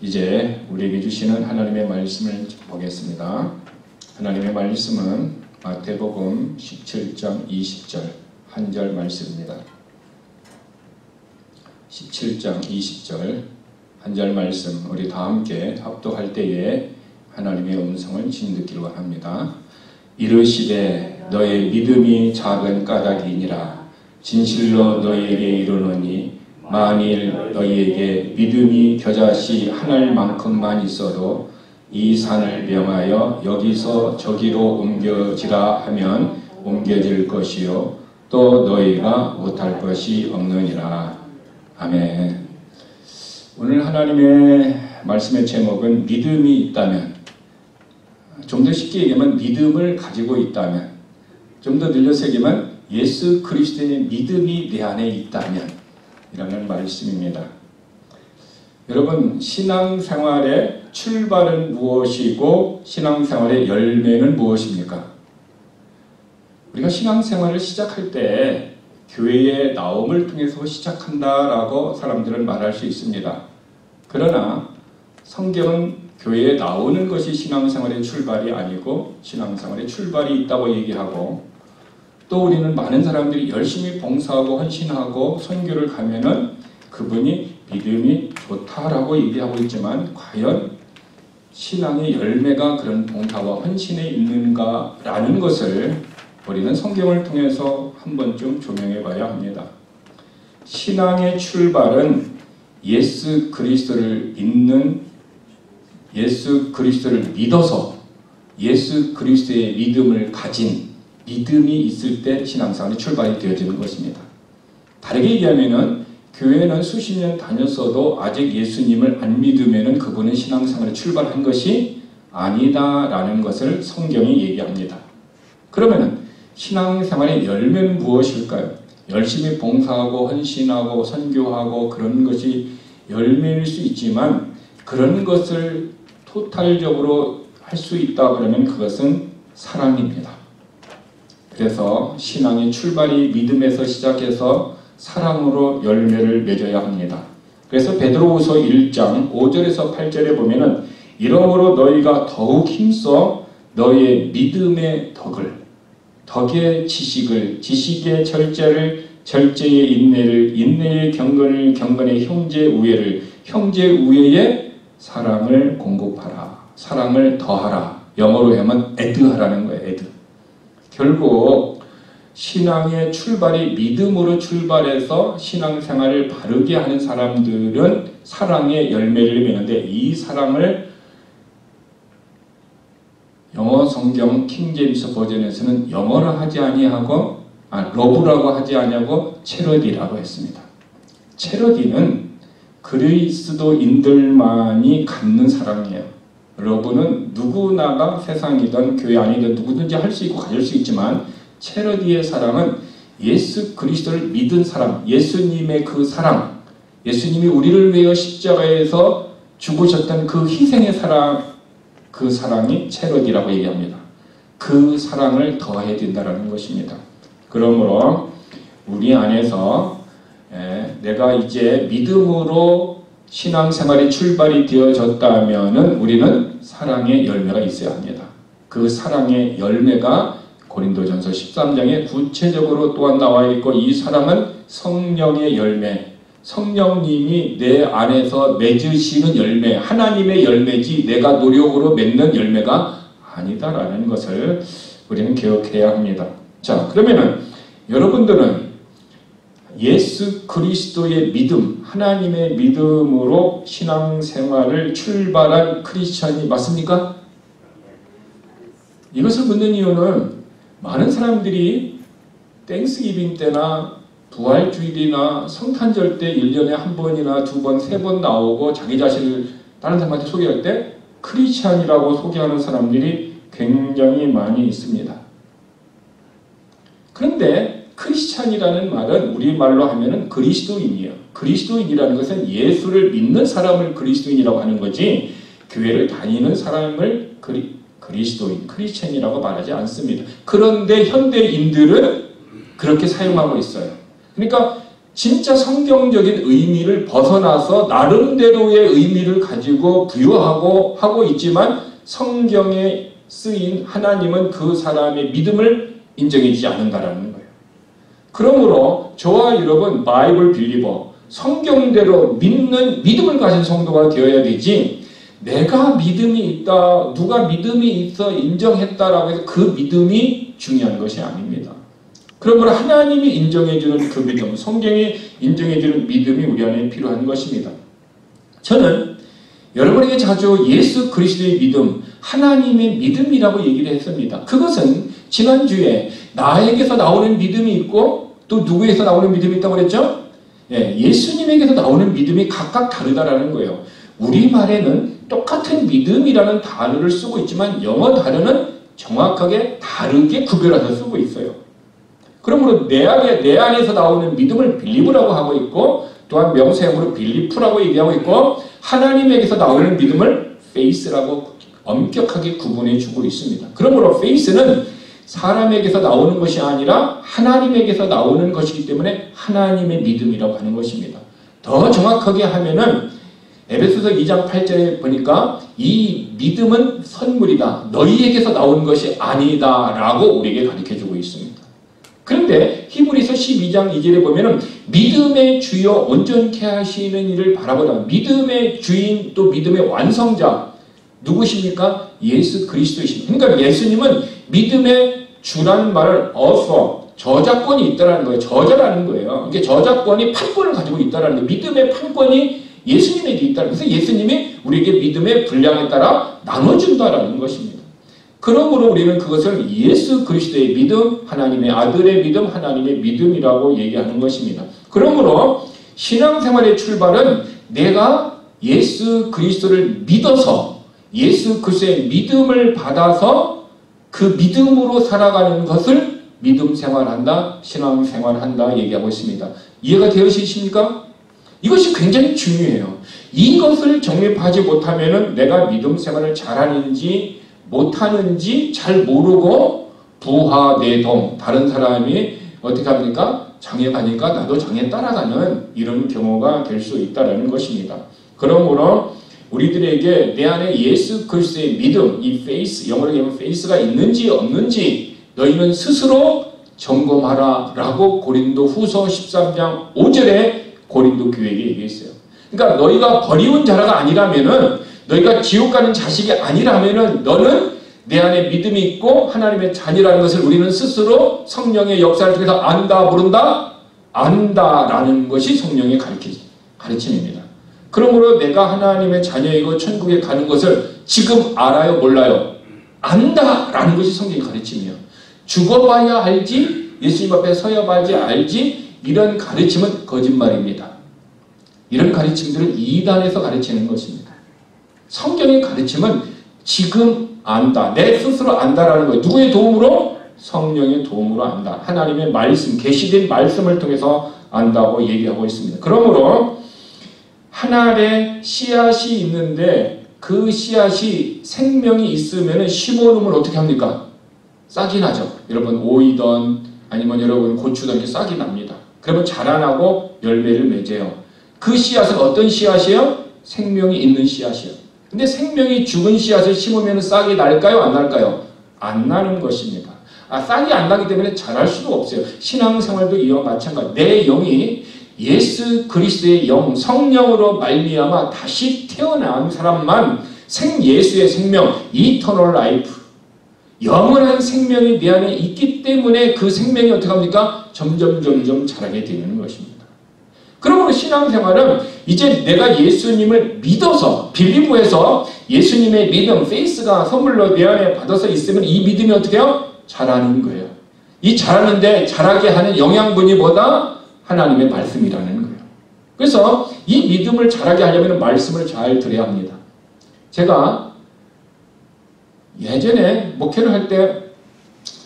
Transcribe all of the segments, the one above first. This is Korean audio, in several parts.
이제 우리에게 주시는 하나님의 말씀을 보겠습니다. 하나님의 말씀은 마태복음 17장 20절 한 절 말씀입니다. 17장 20절 한 절 말씀, 우리 다 함께 합독할 때에 하나님의 음성을 진듣기를 원합니다. 이르시되 너의 믿음이 작은 까닭이니라. 진실로 너희에게 이르노니 만일 너희에게 믿음이 겨자씨 하늘만큼만 있어도 이 산을 명하여 여기서 저기로 옮겨지라 하면 옮겨질 것이요 또 너희가 못할 것이 없느니라. 아멘. 오늘 하나님의 말씀의 제목은 믿음이 있다면, 좀 더 쉽게 얘기하면 믿음을 가지고 있다면, 좀 더 늘려서 얘기하면 예수 그리스도의 믿음이 내 안에 있다면 이라는 말씀입니다. 여러분, 신앙생활의 출발은 무엇이고 신앙생활의 열매는 무엇입니까? 우리가 신앙생활을 시작할 때 교회의 나옴을 통해서 시작한다라고 사람들은 말할 수 있습니다. 그러나 성경은 교회에 나오는 것이 신앙생활의 출발이 아니고 신앙생활의 출발이 있다고 얘기하고, 또 우리는 많은 사람들이 열심히 봉사하고 헌신하고 선교를 가면은 그분이 믿음이 좋다라고 얘기하고 있지만 과연 신앙의 열매가 그런 봉사와 헌신에 있는가라는 것을 우리는 성경을 통해서 한 번쯤 조명해 봐야 합니다. 신앙의 출발은 예수 그리스도를 믿는, 예수 그리스도를 믿어서 예수 그리스도의 믿음을 가진 믿음이 있을 때 신앙생활이 출발이 되어지는 것입니다. 다르게 얘기하면 교회는 수십 년 다녔어도 아직 예수님을 안 믿으면 그분은 신앙생활에 출발한 것이 아니다라는 것을 성경이 얘기합니다. 그러면 신앙생활의 열매는 무엇일까요? 열심히 봉사하고 헌신하고 선교하고 그런 것이 열매일 수 있지만, 그런 것을 토탈적으로 할 수 있다 그러면 그것은 사랑입니다. 그래서 신앙의 출발이 믿음에서 시작해서 사랑으로 열매를 맺어야 합니다. 그래서 베드로후서 1장 5절에서 8절에 보면은 이러므로 너희가 더욱 힘써 너희의 믿음의 덕의 지식을, 지식의 절제를, 절제의 인내를, 인내의 경건을, 경건의 형제 우애를, 형제 우애의 사랑을 공급하라. 사랑을 더하라. 영어로 하면 add하라는 거예요. add. 결국 신앙의 출발이 믿음으로 출발해서 신앙생활을 바르게 하는 사람들은 사랑의 열매를 맺는데, 이 사랑을 영어 성경 킹제임스 버전에서는 영어로 하지 아니하고 러브라고 하지 아니하고 체러디라고 했습니다. 체러디는 그리스도인들만이 갖는 사랑이에요. 러브는 누구나가 세상이든 교회 아니든 누구든지 할 수 있고 가질 수 있지만, 체러디의 사랑은 예수 그리스도를 믿은 사람, 예수님의 그 사랑, 예수님이 우리를 위하여 십자가에서 죽으셨던 그 희생의 사랑, 그 사랑이 체러디라고 얘기합니다. 그 사랑을 더해야 된다는 것입니다. 그러므로 우리 안에서 내가 이제 믿음으로 신앙생활의 출발이 되어졌다면은 우리는 사랑의 열매가 있어야 합니다. 그 사랑의 열매가 고린도전서 13장에 구체적으로 또한 나와 있고, 이 사랑은 성령의 열매, 성령님이 내 안에서 맺으시는 열매, 하나님의 열매지 내가 노력으로 맺는 열매가 아니다라는 것을 우리는 기억해야 합니다. 자, 그러면은 여러분들은 예수 그리스도의 믿음, 하나님의 믿음으로 신앙생활을 출발한 크리스천이 맞습니까? 이것을 묻는 이유는 많은 사람들이 땡스기빙 때나 부활주일이나 성탄절 때 1년에 한 번이나 두 번, 세 번 나오고 자기 자신을 다른 사람한테 소개할 때 크리스찬이라고 소개하는 사람들이 굉장히 많이 있습니다. 그런데 크리스찬이라는 말은 우리말로 하면은 그리스도인이에요. 그리스도인이라는 것은 예수를 믿는 사람을 그리스도인이라고 하는 거지, 교회를 다니는 사람을 그리스도인, 크리스찬이라고 말하지 않습니다. 그런데 현대인들은 그렇게 사용하고 있어요. 그러니까 진짜 성경적인 의미를 벗어나서 나름대로의 의미를 가지고 부여하고 하고 있지만 성경에 쓰인 하나님은 그 사람의 믿음을 인정해주지 않는다라는 거예요. 그러므로 저와 여러분 바이블 빌리버, 성경대로 믿는 믿음을 가진 성도가 되어야 되지, 내가 믿음이 있다, 누가 믿음이 있어 인정했다라고 해서 그 믿음이 중요한 것이 아닙니다. 그러므로 하나님이 인정해주는 그 믿음, 성경이 인정해주는 믿음이 우리 안에 필요한 것입니다. 저는 여러분에게 자주 예수 그리스도의 믿음, 하나님의 믿음이라고 얘기를 했습니다. 그것은 지난주에 나에게서 나오는 믿음이 있고 또 누구에서 나오는 믿음이 있다고 그랬죠? 예수님에게서 나오는 믿음이 각각 다르다라는 거예요. 우리말에는 똑같은 믿음이라는 단어를 쓰고 있지만 영어 단어는 정확하게 다르게 구별해서 쓰고 있어요. 그러므로 내 안에서 나오는 믿음을 빌리브라고 하고 있고, 또한 명사형으로 빌리프라고 얘기하고 있고, 하나님에게서 나오는 믿음을 페이스라고 엄격하게 구분해 주고 있습니다. 그러므로 페이스는 사람에게서 나오는 것이 아니라 하나님에게서 나오는 것이기 때문에 하나님의 믿음이라고 하는 것입니다. 더 정확하게 하면은 에베소서 2장 8절에 보니까 이 믿음은 선물이다, 너희에게서 나온 것이 아니다 라고 우리에게 가르쳐주고 있습니다. 그런데 히브리서 12장 2절에 보면은 믿음의 주여 온전케 하시는 이를 바라보라. 믿음의 주인 또 믿음의 완성자 누구십니까? 예수 그리스도이십니다. 그러니까 예수님은 믿음의 주라는 말을 저작권이 있다라는 거예요. 저자라는 거예요. 이게 저작권이 판권을 가지고 있다라는 거예요. 믿음의 판권이 예수님에게 있다는 거예요. 그래서 예수님이 우리에게 믿음의 분량에 따라 나눠준다라는 것입니다. 그러므로 우리는 그것을 예수 그리스도의 믿음, 하나님의 아들의 믿음, 하나님의 믿음이라고 얘기하는 것입니다. 그러므로 신앙생활의 출발은 내가 예수 그리스도를 믿어서 예수 그리스도의 믿음을 받아서 그 믿음으로 살아가는 것을 믿음 생활한다, 신앙 생활한다 얘기하고 있습니다. 이해가 되으십니까? 이것이 굉장히 중요해요. 이것을 정립하지 못하면 내가 믿음 생활을 잘하는지 못하는지 잘 모르고 부하내동, 다른 사람이 어떻게 합니까? 장에 가니까 나도 장에 따라가는 이런 경우가 될 수 있다는 것입니다. 그러므로 우리들에게 내 안에 예수 그리스도의 믿음, 이 페이스, 영어로 얘기하면 페이스가 있는지 없는지 너희는 스스로 점검하라 라고 고린도 후서 13장 5절에 고린도 교회에게 얘기했어요. 그러니까 너희가 버리운 자라가 아니라면은, 너희가 지옥 가는 자식이 아니라면은 너는 내 안에 믿음이 있고 하나님의 자녀라는 것을 우리는 스스로 성령의 역사를 통해서 안다, 모른다? 안다라는 것이 성령의 가르침입니다. 그러므로 내가 하나님의 자녀이고 천국에 가는 것을 지금 알아요, 몰라요? 안다라는 것이 성경의 가르침이에요. 죽어봐야 알지, 예수님 앞에 서야 봐야지 알지, 이런 가르침은 거짓말입니다. 이런 가르침들은 이단에서 가르치는 것입니다. 성경의 가르침은 지금 안다, 내 스스로 안다라는 거예요. 누구의 도움으로? 성령의 도움으로 안다. 하나님의 말씀, 계시된 말씀을 통해서 안다고 얘기하고 있습니다. 그러므로 한 알에 씨앗이 있는데 그 씨앗이 생명이 있으면 심어놓으면 어떻게 합니까? 싹이 나죠. 여러분 오이던 아니면 여러분 고추던 이렇게 싹이 납니다. 그러면 자라나고 열매를 맺어요. 그 씨앗은 어떤 씨앗이에요? 생명이 있는 씨앗이에요. 근데 생명이 죽은 씨앗을 심으면 싹이 날까요? 안 날까요? 안 나는 것입니다. 싹이 안 나기 때문에 자랄 수도 없어요. 신앙생활도 이와 마찬가지. 내 영이 예수 그리스도의 영, 성령으로 말미암아 다시 태어난 사람만 예수의 생명, 이터널 라이프, 영원한 생명이 내 안에 있기 때문에 그 생명이 어떻게 합니까? 점점 자라게 되는 것입니다. 그러므로 신앙생활은 이제 내가 예수님을 믿어서 빌리브해서 예수님의 믿음, 페이스가 선물로 내 안에 받아서 있으면 이 믿음이 어떻게 해요? 자라는 거예요. 이 자라는데 자라게 하는 영양분이 뭐다? 하나님의 말씀이라는 거예요. 그래서 이 믿음을 자라게 하려면 말씀을 잘 들어야 합니다. 제가 예전에 목회를 할 때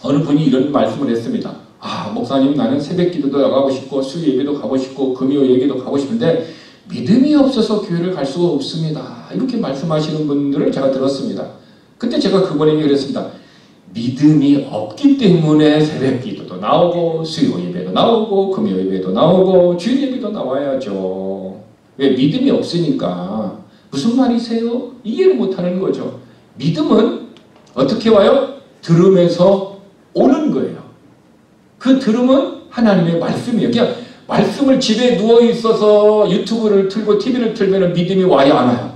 어느 분이 이런 말씀을 했습니다. 목사님, 나는 새벽 기도도 나가고 싶고 수요 예배도 가고 싶고 금요 예배도 가고 싶은데 믿음이 없어서 교회를 갈 수가 없습니다. 이렇게 말씀하시는 분들을 제가 들었습니다. 그때 제가 그분에게 그랬습니다. 믿음이 없기 때문에 새벽 기도도 나오고 수요 예배도 나오고 금요예배도 나오고 주일예배도 나와야죠. 왜? 믿음이 없으니까. 무슨 말이세요? 이해를 못하는 거죠. 믿음은 어떻게 와요? 들음에서 오는 거예요. 그 들음은 하나님의 말씀이에요. 그냥 말씀을 집에 누워있어서 유튜브를 틀고 TV를 틀면 믿음이 와야 안 와요.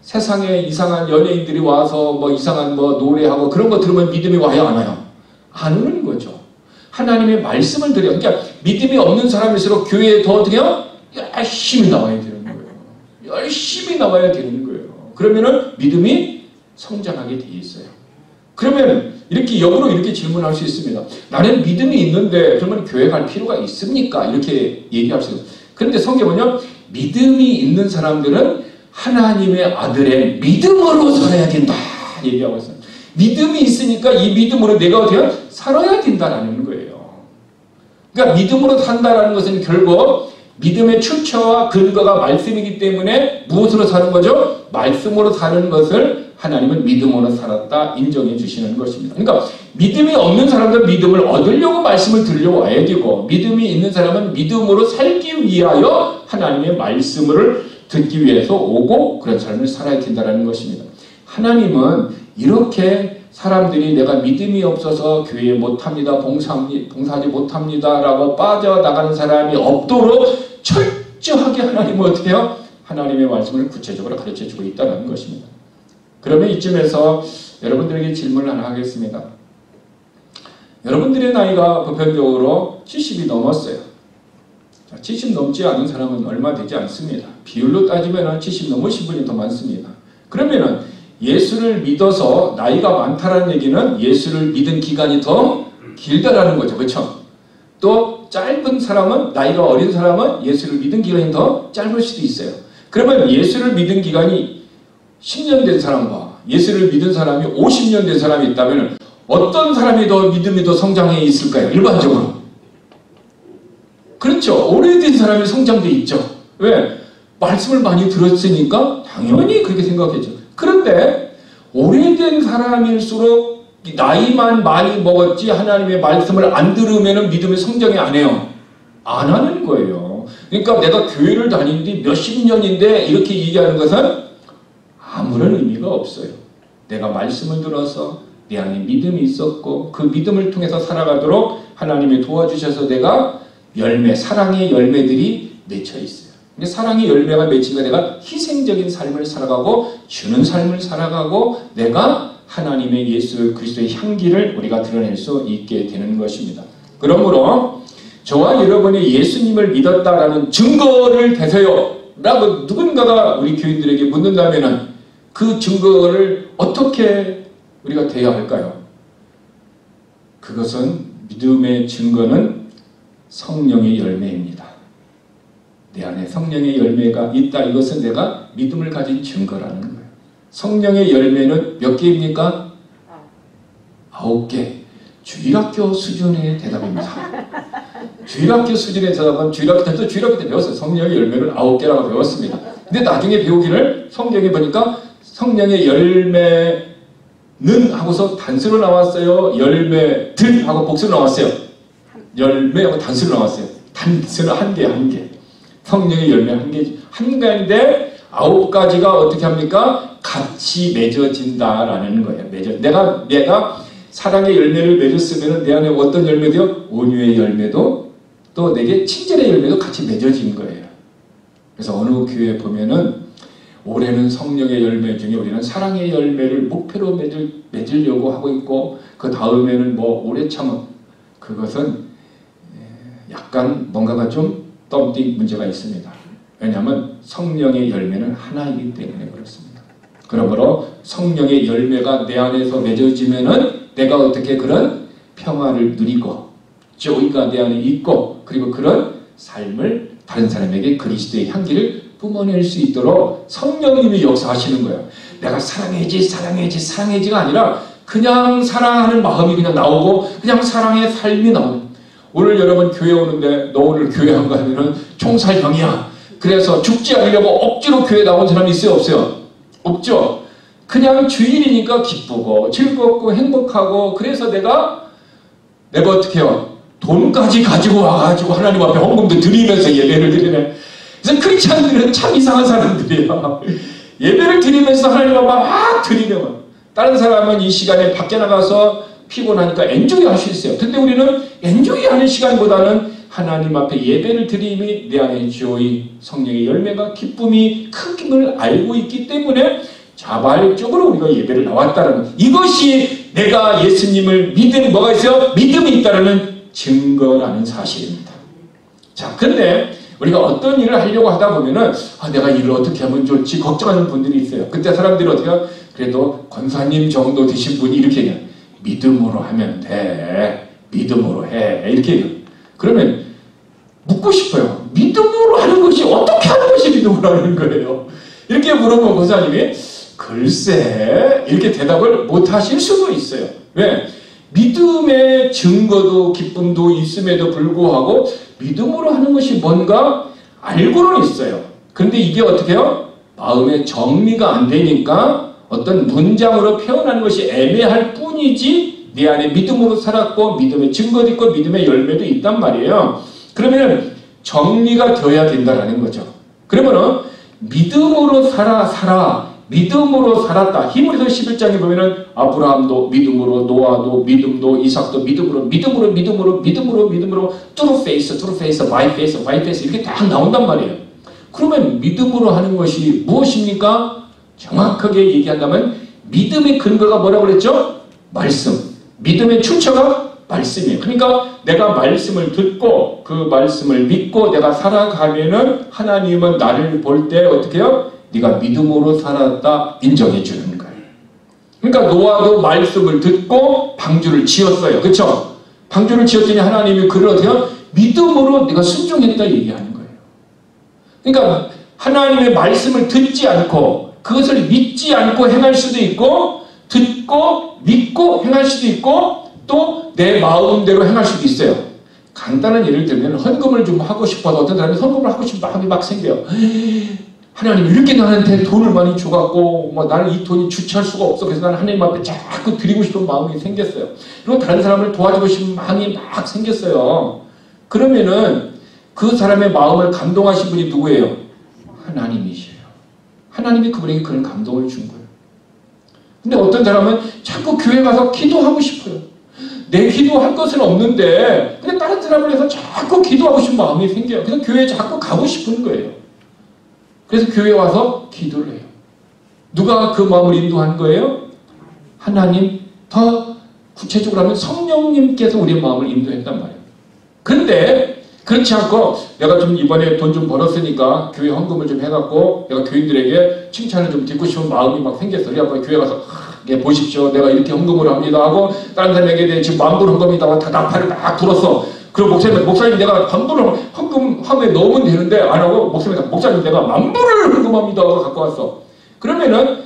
세상에 이상한 연예인들이 와서 뭐 이상한 뭐 노래하고 그런 거 들으면 믿음이 와야 안 와요. 안 오는 거죠. 하나님의 말씀을 드려요. 그러니까 믿음이 없는 사람일수록 교회에 더 어떻게 해요? 열심히 나와야 되는 거예요. 열심히 나와야 되는 거예요. 그러면은 믿음이 성장하게 돼 있어요. 그러면 이렇게 역으로 이렇게 질문할 수 있습니다. 나는 믿음이 있는데 그러면 교회 갈 필요가 있습니까? 이렇게 얘기할 수 있어요. 그런데 성경은요, 믿음이 있는 사람들은 하나님의 아들의 믿음으로 살아야 된다 얘기하고 있어요. 믿음이 있으니까 이 믿음으로 내가 어떻게 살아야 된다라는 거예요. 그러니까 믿음으로 산다라는 것은 결국 믿음의 출처와 근거가 말씀이기 때문에 무엇으로 사는 거죠? 말씀으로 사는 것을 하나님은 믿음으로 살았다 인정해 주시는 것입니다. 그러니까 믿음이 없는 사람들은 믿음을 얻으려고 말씀을 들려와야 되고, 믿음이 있는 사람은 믿음으로 살기 위하여 하나님의 말씀을 듣기 위해서 오고 그런 삶을 살아야 된다는 것입니다. 하나님은 이렇게 사람들이 내가 믿음이 없어서 교회에 못합니다, 봉사하지 못합니다 라고 빠져나가는 사람이 없도록 철저하게 하나님은 어떻게 해요? 하나님의 말씀을 구체적으로 가르쳐주고 있다는 것입니다. 그러면 이쯤에서 여러분들에게 질문을 하나 하겠습니다. 여러분들의 나이가 보편적으로 70이 넘었어요. 70 넘지 않은 사람은 얼마 되지 않습니다. 비율로 따지면 70 넘으신 분이 더 많습니다. 그러면은 예수를 믿어서 나이가 많다는 얘기는 예수를 믿은 기간이 더 길다라는 거죠. 그렇죠? 또 짧은 사람은, 나이가 어린 사람은 예수를 믿은 기간이 더 짧을 수도 있어요. 그러면 예수를 믿은 기간이 10년 된 사람과 예수를 믿은 사람이 50년 된 사람이 있다면 어떤 사람이 더 믿음이 더 성장해 있을까요? 일반적으로. 그렇죠. 오래된 사람이 성장돼 있죠. 왜? 말씀을 많이 들었으니까 당연히 그렇게 생각했죠. 그런데 오래된 사람일수록 나이만 많이 먹었지 하나님의 말씀을 안 들으면 믿음의 성장이 안 해요. 안 하는 거예요. 그러니까 내가 교회를 다닌 지 몇십 년인데 이렇게 얘기하는 것은 아무런 의미가 없어요. 내가 말씀을 들어서 내 안에 믿음이 있었고 그 믿음을 통해서 살아가도록 하나님이 도와주셔서 내가 열매, 사랑의 열매들이 맺혀 있어요. 근데 사랑의 열매가 맺히니까 내가 희생적인 삶을 살아가고 주는 삶을 살아가고 내가 하나님의 예수 그리스도의 향기를 우리가 드러낼 수 있게 되는 것입니다. 그러므로 저와 여러분이 예수님을 믿었다라는 증거를 대세요 라고 누군가가 우리 교인들에게 묻는다면 그 증거를 어떻게 우리가 대해야 할까요? 그것은 믿음의 증거는 성령의 열매입니다. 내 안에 성령의 열매가 있다. 이것은 내가 믿음을 가진 증거라는 거예요. 성령의 열매는 몇 개입니까? 9개. 주일학교 수준의 대답입니다. 주일학교 수준의 대답은 주일학교 때 배웠어요. 성령의 열매를 9개라고 배웠습니다. 근데 나중에 배우기를 성경에 보니까 성령의 열매는 하고서 단수로 나왔어요. 열매들 하고 복수로 나왔어요. 열매하고 단수로 나왔어요. 단수는 한 개. 성령의 열매 한 개인데 9가지가 어떻게 합니까? 같이 맺어진다라는 거예요. 내가 사랑의 열매를 맺었으면 내 안에 어떤 열매도요? 온유의 열매도 또 내게 친절의 열매도 같이 맺어진 거예요. 그래서 어느 교회에 보면은 올해는 성령의 열매 중에 우리는 사랑의 열매를 목표로 맺으려고 하고 있고 그 다음에는 뭐 오래 참은 그것은 약간 뭔가가 좀 덤띵 문제가 있습니다. 왜냐하면 성령의 열매는 하나이기 때문에 그렇습니다. 그러므로 성령의 열매가 내 안에서 맺어지면은 내가 어떻게 그런 평화를 누리고 조이가 내 안에 있고 그리고 그런 삶을 다른 사람에게 그리스도의 향기를 뿜어낼 수 있도록 성령님이 역사하시는 거예요. 내가 사랑해야지가 아니라 그냥 사랑하는 마음이 그냥 나오고 그냥 사랑의 삶이 나오는. 오늘 여러분 교회 오는데 너 오늘 교회 안 가면은 총살형이야. 그래서 죽지 않으려고 억지로 교회 나온 사람이 있어요? 없어요? 없죠? 그냥 주일이니까 기쁘고 즐겁고 행복하고 그래서 내가 어떻게 해요? 돈까지 가지고 와가지고 하나님 앞에 헌금도 드리면서 예배를 드리네. 그래서 크리스찬들은 참 이상한 사람들이에요. 예배를 드리면서 하나님 앞에 막 드리면, 다른 사람은 이 시간에 밖에 나가서 피곤하니까 엔조이 할 수 있어요. 근데 우리는 엔조이 하는 시간보다는 하나님 앞에 예배를 드림이 내 안에 조이, 성령의 열매가 기쁨이 크김을 알고 있기 때문에 자발적으로 우리가 예배를 나왔다는, 이것이 내가 예수님을 믿은 뭐가 있어요? 믿음이 있다는 증거라는 사실입니다. 자, 근데 우리가 어떤 일을 하려고 하다 보면은 내가 일을 어떻게 하면 좋을지 걱정하는 분들이 있어요. 그때 사람들이 어떻게 해요? 그래도 권사님 정도 되신 분이 이렇게 얘기해요. 믿음으로 하면 돼. 믿음으로 해. 이렇게 얘기해요. 그러면 묻고 싶어요. 믿음으로 하는 것이 어떻게 하는 것이 믿음으로 하는 거예요? 이렇게 물어보면 권사님이 글쎄 이렇게 대답을 못 하실 수도 있어요. 왜? 믿음의 증거도 기쁨도 있음에도 불구하고 믿음으로 하는 것이 뭔가 알고는 있어요. 그런데 이게 어떻게 해요? 마음의 정리가 안 되니까 어떤 문장으로 표현하는 것이 애매할 뿐이지 내 안에 믿음으로 살았고 믿음의 증거도 있고 믿음의 열매도 있단 말이에요. 그러면 정리가 되어야 된다는 거죠. 그러면은 믿음으로 살아 믿음으로 살았다. 히브리서 11장에 보면은 아브라함도 믿음으로, 노아도 믿음도, 이삭도 믿음으로 through faith, by faith 이렇게 딱 나온단 말이에요. 그러면 믿음으로 하는 것이 무엇입니까? 정확하게 얘기한다면 믿음의 근거가 뭐라고 그랬죠? 말씀. 믿음의 출처가 말씀이에요. 그러니까 내가 말씀을 듣고 그 말씀을 믿고 내가 살아가면은 하나님은 나를 볼 때 어떻게 해요? 네가 믿음으로 살았다 인정해 주는 거예요. 그러니까 노아도 말씀을 듣고 방주를 지었어요. 그렇죠? 방주를 지었더니 하나님이 그를 어떻게 해요? 믿음으로 네가 순종했다 얘기하는 거예요. 그러니까 하나님의 말씀을 듣지 않고 그것을 믿지 않고 행할 수도 있고 듣고 믿고 행할 수도 있고 또 내 마음대로 행할 수도 있어요. 간단한 예를 들면 헌금을 좀 하고 싶어서 어떤 사람이 헌금을 하고 싶은 마음이 막 생겨요. 하나님 이렇게 나한테 돈을 많이 줘갖고 나는 이 돈이 주체할 수가 없어. 그래서 나는 하나님 앞에 자꾸 드리고 싶은 마음이 생겼어요. 그리고 다른 사람을 도와주고 싶은 마음이 막 생겼어요. 그러면은 그 사람의 마음을 감동하신 분이 누구예요? 하나님이시에요. 하나님이 그분에게 그런 감동을 준 거예요. 근데 어떤 사람은 자꾸 교회 가서 기도하고 싶어요. 내 기도할 것은 없는데 근데 다른 사람을 해서 자꾸 기도하고 싶은 마음이 생겨요. 그래서 교회에 자꾸 가고 싶은 거예요. 그래서 교회에 와서 기도를 해요. 누가 그 마음을 인도한 거예요? 하나님, 더 구체적으로 하면 성령님께서 우리의 마음을 인도했단 말이에요. 그런데 그렇지 않고 내가 좀 이번에 돈 좀 벌었으니까 교회 헌금을 좀 해갖고 내가 교인들에게 칭찬을 좀 듣고 싶은 마음이 막 생겼어요. 그래서 교회 가서 보십시오. 내가 이렇게 헌금을 합니다 하고 다른 사람에게 지금 만불 헌금이다 다 나팔을 막 불었어. 그리고 목사님 내가 만불을 헌금하면 넣으면 되는데 안 하고 목사님 내가 만불을 헌금합니다 하고 갖고 왔어. 그러면은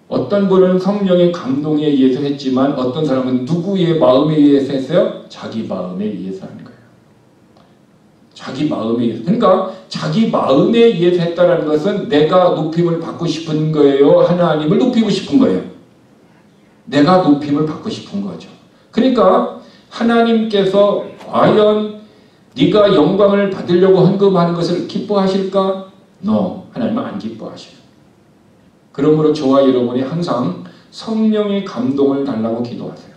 어떤 분은 성령의 감동에 의해서 했지만 어떤 사람은 누구의 마음에 의해서 했어요? 자기 마음에 의해서 하는 거예요. 자기 마음에 의해서. 그러니까 자기 마음에 의해서 했다는 것은 내가 높임을 받고 싶은 거예요? 하나님을 높이고 싶은 거예요? 내가 높임을 받고 싶은 거죠. 그러니까 하나님께서 과연 네가 영광을 받으려고 헌금하는 것을 기뻐하실까? No. 하나님은 안 기뻐하셔요. 그러므로 저와 여러분이 항상 성령의 감동을 달라고 기도하세요.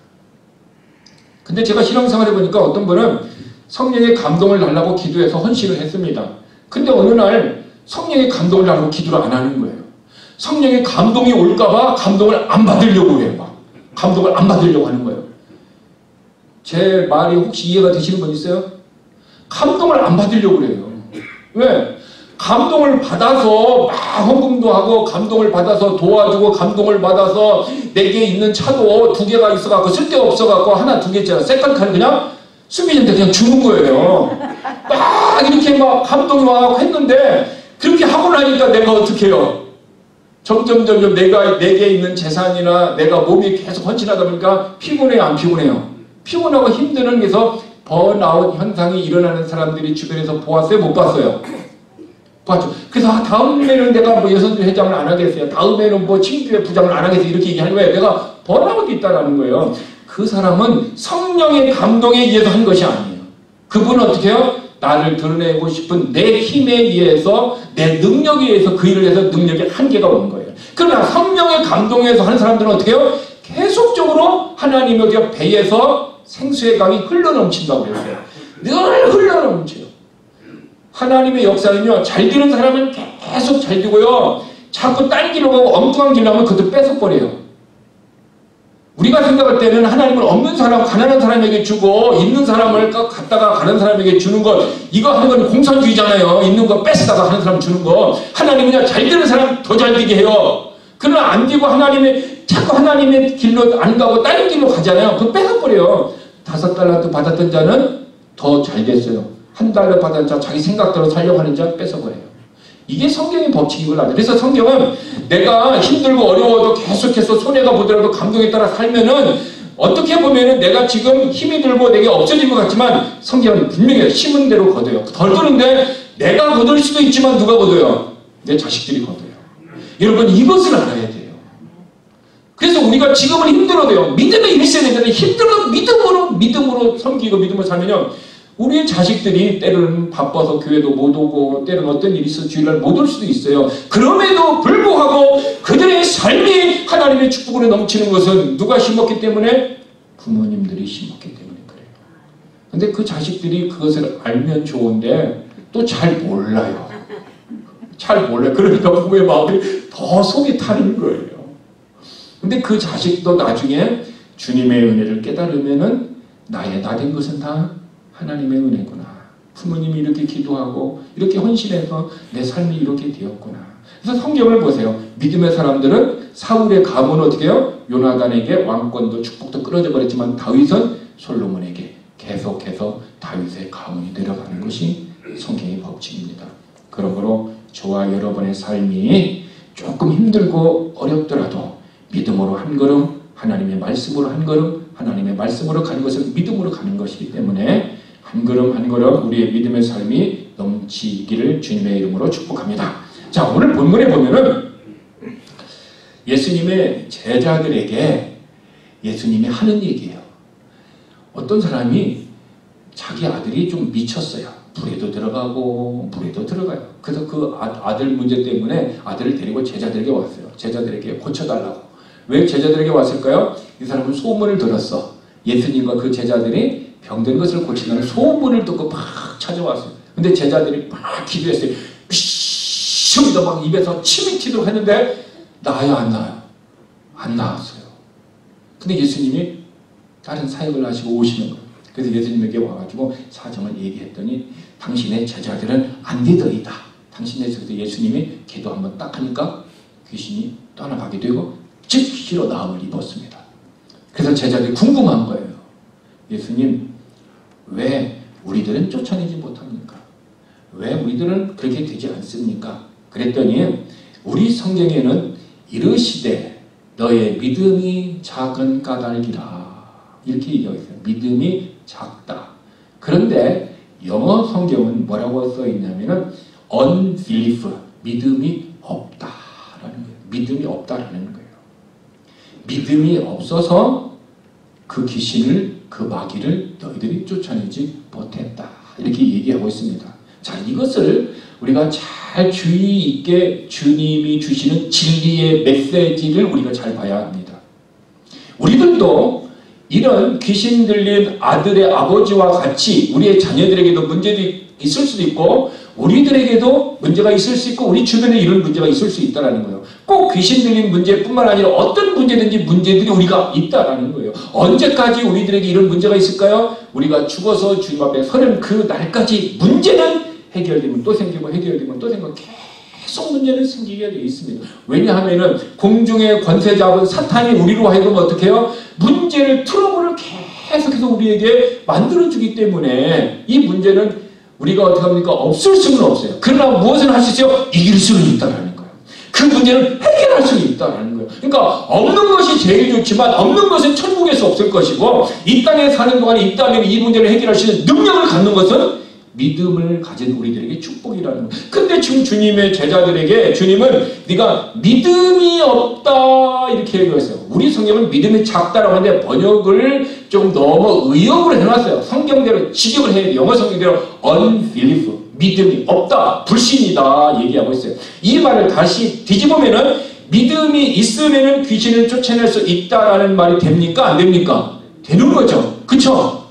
근데 제가 신앙생활 해보니까 어떤 분은 성령의 감동을 달라고 기도해서 헌신을 했습니다. 근데 어느 날 성령의 감동을 달라고 기도를 안 하는 거예요. 성령의 감동이 올까봐 감동을 안 받으려고 해요. 감동을 안 받으려고 하는 거예요. 제 말이 혹시 이해가 되시는 분 있어요? 감동을 안 받으려고 그래요. 왜? 감동을 받아서 막 헌금도 하고 감동을 받아서 도와주고 감동을 받아서 내게 있는 차도 2개가 있어갖고 쓸데없어갖고 하나 2개짜리 세컨카를 그냥 수빈이한테 그냥 주는 거예요. 막 이렇게 막 감동이 와갖고 했는데 그렇게 하고 나니까 내가 어떻게 해요? 점점 내게 있는 재산이나 내가 몸이 계속 헌신하다 보니까 피곤해요, 안 피곤해요? 피곤하고 힘드는 게서 번아웃 현상이 일어나는 사람들이 주변에서 보았어요, 못 봤어요? 봤죠. 그래서 다음에는 내가 여선교 회장을 안 하겠어요. 다음에는 친교회 부장을 안 하겠어요. 이렇게 얘기하는 거예요. 내가 번아웃이 있다라는 거예요. 그 사람은 성령의 감동에 의해서 한 것이 아니에요. 그분은 어떻게 해요? 나를 드러내고 싶은 내 힘에 의해서, 내 능력에 의해서 그 일을 해서 능력의 한계가 오는 거예요. 그러나 성령의 감동에서 하는 사람들은 어떻게 해요? 계속적으로 하나님의 배에서 생수의 강이 흘러넘친다고 그랬어요. 늘 흘러넘쳐요. 하나님의 역사는요, 잘 되는 사람은 계속 잘 되고요, 자꾸 딴 길로 가고 엉뚱한 길로 하면 그것도 뺏어버려요. 우리가 생각할 때는 하나님은 없는 사람, 가난한 사람에게 주고 있는 사람을 갖다가 가난한 사람에게 주는 것, 이거 하는 건 공산주의잖아요. 있는 거 뺏다가 하는 사람 주는 거. 하나님은요, 잘 되는 사람 더 잘 되게 해요. 그러나 안 되고 자꾸 하나님의 길로 안 가고 다른 길로 가잖아요. 그거 뺏어버려요. 5달란트 받았던 자는 더 잘 됐어요. 1달러 받은 자, 자기 생각대로 살려고 하는 자 뺏어버려요. 이게 성경의 법칙인 걸 알아요. 그래서 성경은 내가 힘들고 어려워도 계속해서 손해가 보더라도 감동에 따라 살면은, 어떻게 보면은 내가 지금 힘이 들고 내게 없어진 것 같지만 성경은 분명히 심은 대로 거둬요. 덜 드는데 내가 거둘 수도 있지만 누가 거둬요? 내 자식들이 거둬요. 여러분, 이것을 알아야 돼요. 그래서 우리가 지금은 힘들어도요, 믿음의 일이 있어야 되는데, 힘들어도 믿음으로 섬기고 믿음으로 살면요, 우리의 자식들이 때로는 바빠서 교회도 못 오고, 때로는 어떤 일이 있어서 주일날 못 올 수도 있어요. 그럼에도 불구하고 그들의 삶이 하나님의 축복으로 넘치는 것은 누가 심었기 때문에? 부모님들이 심었기 때문에 그래요. 근데 그 자식들이 그것을 알면 좋은데 또 잘 몰라요. 잘 몰라요. 그러니까 부모의 마음이 더 속이 타는 거예요. 근데 그 자식도 나중에 주님의 은혜를 깨달으면은 나 된 것은 다 하나님의 은혜구나. 부모님이 이렇게 기도하고 이렇게 헌신해서 내 삶이 이렇게 되었구나. 그래서 성경을 보세요. 믿음의 사람들은 사울의 가문은 어떻게 해요? 요나단에게 왕권도 축복도 끊어져 버렸지만 다윗은 솔로몬에게 계속해서 다윗의 가문이 내려가는 것이 성경의 법칙입니다. 그러므로 저와 여러분의 삶이 조금 힘들고 어렵더라도 믿음으로 한 걸음, 하나님의 말씀으로 한 걸음, 하나님의 말씀으로 가는 것은 믿음으로 가는 것이기 때문에 한 걸음 한 걸음 우리의 믿음의 삶이 넘치기를 주님의 이름으로 축복합니다. 자, 오늘 본문에 보면은 예수님의 제자들에게 예수님이 하는 얘기예요. 어떤 사람이 자기 아들이 좀 미쳤어요. 불에도 들어가고 물에도 들어가요. 그래서 그 아들 문제 때문에 아들을 데리고 제자들에게 왔어요. 제자들에게 고쳐달라고. 왜 제자들에게 왔을까요? 이 사람은 소문을 들었어. 예수님과 그 제자들이 병든 것을 고친다는 소문을 듣고 막 찾아왔어요. 근데 제자들이 막 기도했어요. 비숑 막 입에서 침이 튀도록 했는데 나아요, 안 나아요? 안 나았어요. 근데 예수님이 다른 사역을 하시고 오시는 거예요. 그래서 예수님에게 와가지고 사정을 얘기했더니 당신의 제자들은 안 되더이다. 당신의 제자들, 예수님이 기도 한번 딱 하니까 귀신이 떠나가게 되고 즉시로 나음을 입었습니다. 그래서 제자들이 궁금한 거예요. 예수님, 왜 우리들은 쫓아내지 못합니까? 왜 우리들은 그렇게 되지 않습니까? 그랬더니 우리 성경에는 이르시되 너의 믿음이 작은 까닭이라 이렇게 얘기하고 있어요. 믿음이 작다. 그런데 영어 성경은 뭐라고 써 있냐면은 unbelief, 믿음이 없다라는 거예요. 믿음이 없다라는 거예요. 믿음이 없어서 그 귀신을, 그 마귀를 너희들이 쫓아내지 못했다. 이렇게 얘기하고 있습니다. 자, 이것을 우리가 잘 주의 있게 주님이 주시는 진리의 메시지를 우리가 잘 봐야 합니다. 우리들도 이런 귀신 들린 아들의 아버지와 같이 우리의 자녀들에게도 문제도 있을 수도 있고 우리들에게도 문제가 있을 수 있고 우리 주변에 이런 문제가 있을 수 있다는 거예요. 꼭 귀신 들린 문제뿐만 아니라 어떤 문제든지 문제들이 우리가 있다는 거예요. 언제까지 우리들에게 이런 문제가 있을까요? 우리가 죽어서 주님 앞에 서는 그 날까지 문제는 해결되면 또 생기고 해결되면 또 생기고 계속 문제는 생기게 되어 있습니다. 왜냐하면 공중의 권세 잡은 사탄이 우리로 하여금 어떻게 해요? 문제를, 트러블을 계속해서 우리에게 만들어주기 때문에 이 문제는 우리가 어떻게 합니까? 없을 수는 없어요. 그러나 무엇을 할 수 있어요? 이길 수는 있다는 거예요. 그 문제를 해결할 수는 있다는 거예요. 그러니까 없는 것이 제일 좋지만 없는 것은 천국에서 없을 것이고 이 땅에 사는 동안에 이 땅에 이 문제를 해결할 수 있는 능력을 갖는 것은 믿음을 가진 우리들에게 축복이라는 거예요. 근데 지금 주님의 제자들에게 주님은 네가 믿음이 없다 이렇게 얘기했어요. 우리 성경은 믿음이 작다라고 하는데 번역을 좀 너무 의역으로 해놨어요. 성경대로 직역을 해야 돼요. 영어 성경대로 unbelief, 믿음이 없다, 불신이다 얘기하고 있어요. 이 말을 다시 뒤집으면은 믿음이 있으면은 귀신을 쫓아낼 수 있다라는 말이 됩니까? 안 됩니까? 되는 거죠. 그쵸?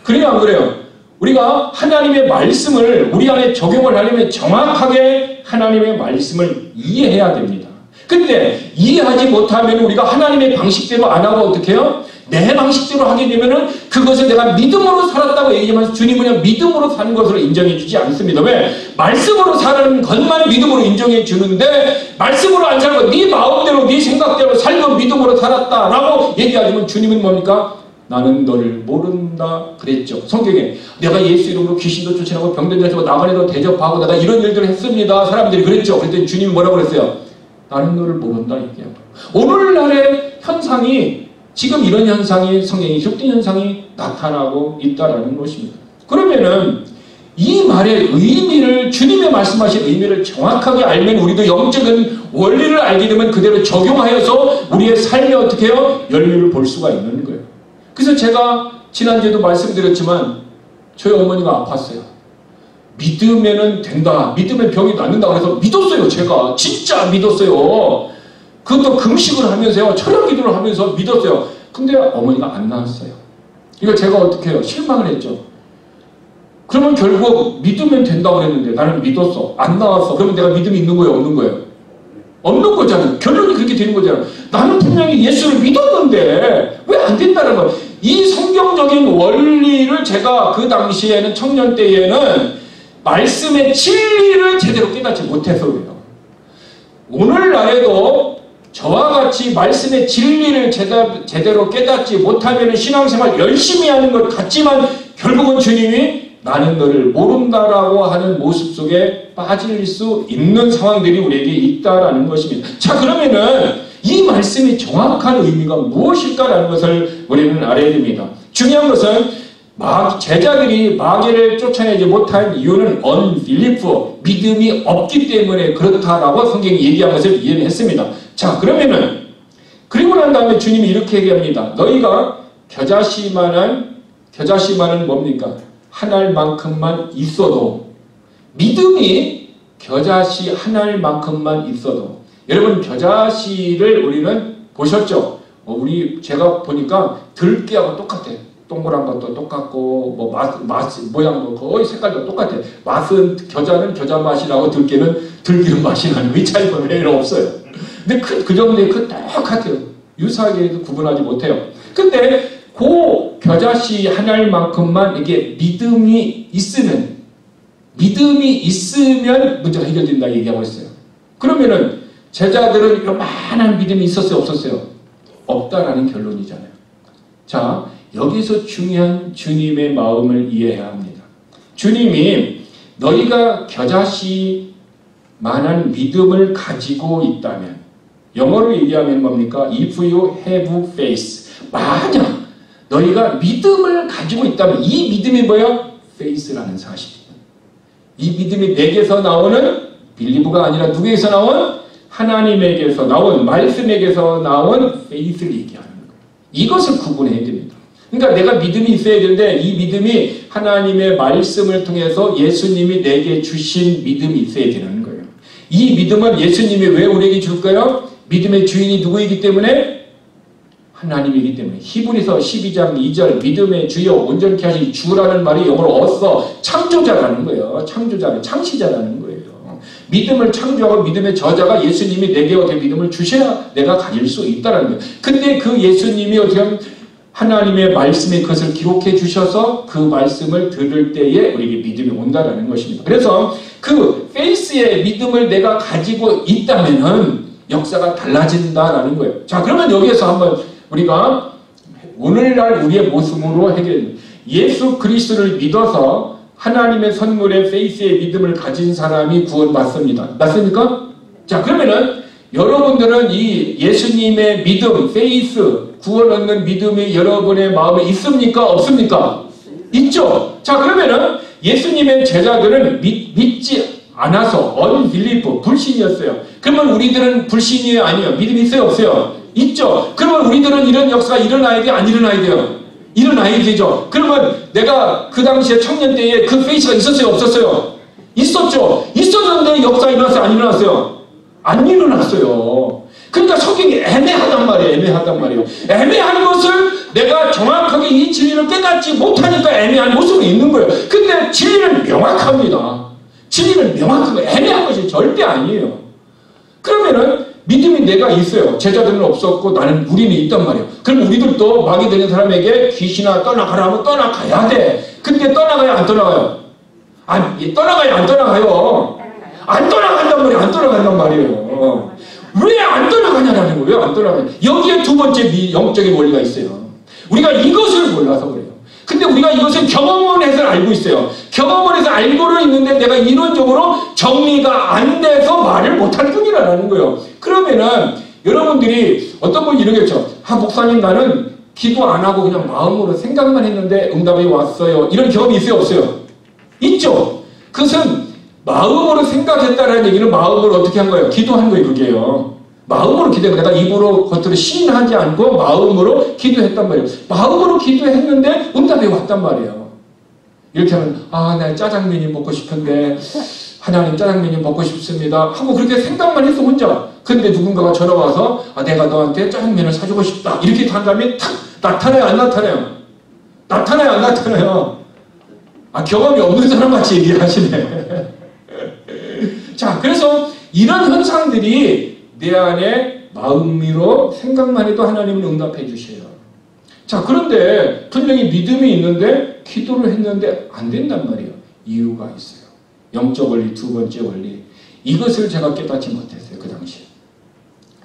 그래요, 안 그래요? 우리가 하나님의 말씀을 우리 안에 적용을 하려면 정확하게 하나님의 말씀을 이해해야 됩니다. 근데 이해하지 못하면 우리가 하나님의 방식대로 안 하고 어떻게 해요? 내 방식대로 하게 되면은 그것을 내가 믿음으로 살았다고 얘기하면서 주님은 그냥 믿음으로 사는 것으로 인정해 주지 않습니다. 왜? 말씀으로 사는 것만 믿음으로 인정해 주는데 말씀으로 안 살고 네 마음대로 네 생각대로 살고 믿음으로 살았다라고 얘기하면 주님은 뭡니까? 나는 너를 모른다 그랬죠. 성경에 내가 예수 이름으로 귀신도 쫓아내고 병든 자도 나만에도 대접하고 내가 이런 일들을 했습니다. 사람들이 그랬죠. 그랬더니 주님이 뭐라고 그랬어요? 나는 너를 모른다 얘기하고. 오늘날의 현상이 지금 이런 현상이 성경의 흉등 현상이 나타나고 있다라는 것입니다. 그러면은 이 말의 의미를 주님의 말씀하신 의미를 정확하게 알면 우리도 영적인 원리를 알게 되면 그대로 적용하여서 우리의 삶에 어떻게 해요? 열매를 볼 수가 있는 거예요. 그래서 제가 지난주에도 말씀드렸지만 저희 어머니가 아팠어요. 믿으면 된다. 믿으면 병이 낫는다. 그래서 믿었어요. 제가 진짜 믿었어요. 그것도 금식을 하면서요. 철학 기도를 하면서 믿었어요. 근데 어머니가 안 나았어요. 이거 제가 어떻게 해요? 실망을 했죠. 그러면 결국 믿으면 된다고 했는데 나는 믿었어. 안 나왔어. 그러면 내가 믿음이 있는 거예요? 없는 거예요? 없는 거잖아요. 결론이 그렇게 되는 거잖아요. 나는 분명히 예수를 믿었는데 왜 안 된다는 거예요. 이 성경적인 원리를 제가 그 당시에는 청년 때에는 말씀의 진리를 제대로 깨닫지 못해서 그래요. 오늘날에도 저와 같이 말씀의 진리를 제대로 깨닫지 못하면 신앙생활 열심히 하는 것 같지만 결국은 주님이 나는 너를 모른다라고 하는 모습 속에 빠질 수 있는 상황들이 우리에게 있다라는 것입니다. 자, 그러면은 이 말씀의 정확한 의미가 무엇일까라는 것을 우리는 알아야 됩니다. 중요한 것은 제자들이 마귀를 쫓아내지 못한 이유는 unbelief, 믿음이 없기 때문에 그렇다라고 성경이 얘기한 것을 이해를 했습니다. 자, 그러면은 그리고 난 다음에 주님이 이렇게 얘기합니다. 너희가 겨자씨만은 뭡니까? 한 알만큼만 있어도 믿음이 겨자씨 한 알만큼만 있어도 여러분 겨자씨를 우리는 보셨죠? 제가 보니까 들깨하고 똑같아요. 동그란 것도 똑같고 뭐 맛 모양도 거의 색깔도 똑같아요. 맛은 겨자는 겨자 맛이라고 들깨는 들기름 맛이 나는 이 차이가 별로 없어요. 근데 그 정도에 똑같아요. 유사하게 구분하지 못해요. 근데 그 겨자씨 한 알만큼만 이게 믿음이 있으면 문제가 해결된다 얘기하고 있어요. 그러면은 제자들은 요만한 믿음이 있었어요? 없었어요? 없다라는 결론이잖아요. 자, 여기서 중요한 주님의 마음을 이해해야 합니다. 주님이 너희가 겨자씨만한 믿음을 가지고 있다면 영어로 얘기하면 뭡니까? If you have faith. 만약 너희가 믿음을 가지고 있다면 이 믿음이 뭐야? faith라는 사실이에요. 이 믿음이 내게서 나오는 빌리브가 아니라 누구에게서 나온? 하나님에게서 나온 말씀에게서 나온 faith를 얘기하는 거예요. 이것을 구분해야 됩니다. 그러니까 내가 믿음이 있어야 되는데 이 믿음이 하나님의 말씀을 통해서 예수님이 내게 주신 믿음이 있어야 되는 거예요. 이 믿음은 예수님이 왜 우리에게 줄까요? 믿음의 주인이 누구이기 때문에? 하나님이기 때문에. 히브리서 12장 2절 믿음의 주여 온전케 하신 주라는 말이 영어로 어서 창조자라는 거예요. 창시자라는 거예요. 믿음을 창조하고 믿음의 저자가 예수님이 내게 어떻게 믿음을 주셔야 내가 가질 수 있다는 거예요. 근데 그 예수님이 어떻게 하면 하나님의 말씀에 그것을 기록해 주셔서 그 말씀을 들을 때에 우리에게 믿음이 온다는 것입니다. 그래서 그 페이스의 믿음을 내가 가지고 있다면은 역사가 달라진다라는 거예요. 자, 그러면 여기에서 한번 우리가 오늘날 우리의 모습으로 예수 그리스도를 믿어서 하나님의 선물의 페이스의 믿음을 가진 사람이 구원받습니다. 맞습니까? 자, 그러면은 여러분들은 이 예수님의 믿음, 페이스, 구원 얻는 믿음이 여러분의 마음에 있습니까? 없습니까? 있죠? 자, 그러면은 예수님의 제자들은 믿지 않아서 unbelief, 불신이었어요. 그러면 우리들은 불신이 아니에요. 믿음이 있어요, 없어요? 있죠. 그러면 우리들은 이런 역사가 일어나야 돼요, 안 일어나야 돼요? 일어나야 되죠. 그러면 내가 그 당시에 청년 때에 그 페이스가 있었어요, 없었어요? 있었죠. 있었는데 역사 일어났어요, 안 일어났어요? 안 일어났어요. 그러니까 성경이 애매하단 말이에요. 애매하단 말이에요. 애매한 것을 내가 정확하게 이 진리를 깨닫지 못하니까 애매한 모습이 있는 거예요. 근데 진리는 명확합니다. 진리는 명확하고 애매한 것이 절대 아니에요. 그러면은 믿음이 내가 있어요. 제자들은 없었고 우리는 있단 말이에요. 그럼 우리들도 마귀 되는 사람에게 귀신아 떠나가라 하면 떠나가야 돼. 근데 떠나가요, 안 떠나가요? 떠나가요, 안 떠나가요? 안 떠나간단 말이에요. 안 떠나간단 말이에요. 왜 안 떠나가냐라는 거예요. 왜 안 떠나가냐. 여기에 두 번째 영적인 원리가 있어요. 우리가 이것을 몰라서 그래요. 근데 우리가 이것을 경험을 해서 알고 있어요. 경험을 해서 알고는 있는데 내가 이론적으로 정리가 안 돼서 말을 못할 뿐이라는 거예요. 그러면은 여러분들이 어떤 분이 이러겠죠. 목사님 나는 기도 안 하고 그냥 마음으로 생각만 했는데 응답이 왔어요. 이런 경험이 있어요, 없어요? 있죠. 그것은 마음으로 생각했다는 얘기는 마음으로 어떻게 한 거예요? 기도한 거예요, 그게요. 마음으로 기도해. 내가 입으로 겉으로 시인하지 않고 마음으로 기도했단 말이에요. 마음으로 기도했는데 응답이 왔단 말이에요. 이렇게 하면 나 짜장면이 먹고 싶은데 하나님 짜장면이 먹고 싶습니다 하고 그렇게 생각만 했어 혼자. 근데 누군가가 전화 와서 내가 너한테 짜장면을 사주고 싶다 이렇게 한 다음에 탁 나타나요, 안 나타나요? 나타나요, 안 나타나요? 경험이 없는 사람 같이 얘기하시네. 자, 그래서 이런 현상들이 내 안에 마음으로 생각만 해도 하나님은 응답해 주셔요. 자, 그런데 분명히 믿음이 있는데 기도를 했는데 안 된단 말이에요. 이유가 있어요. 영적 원리, 두 번째 원리. 이것을 제가 깨닫지 못했어요. 그 당시에.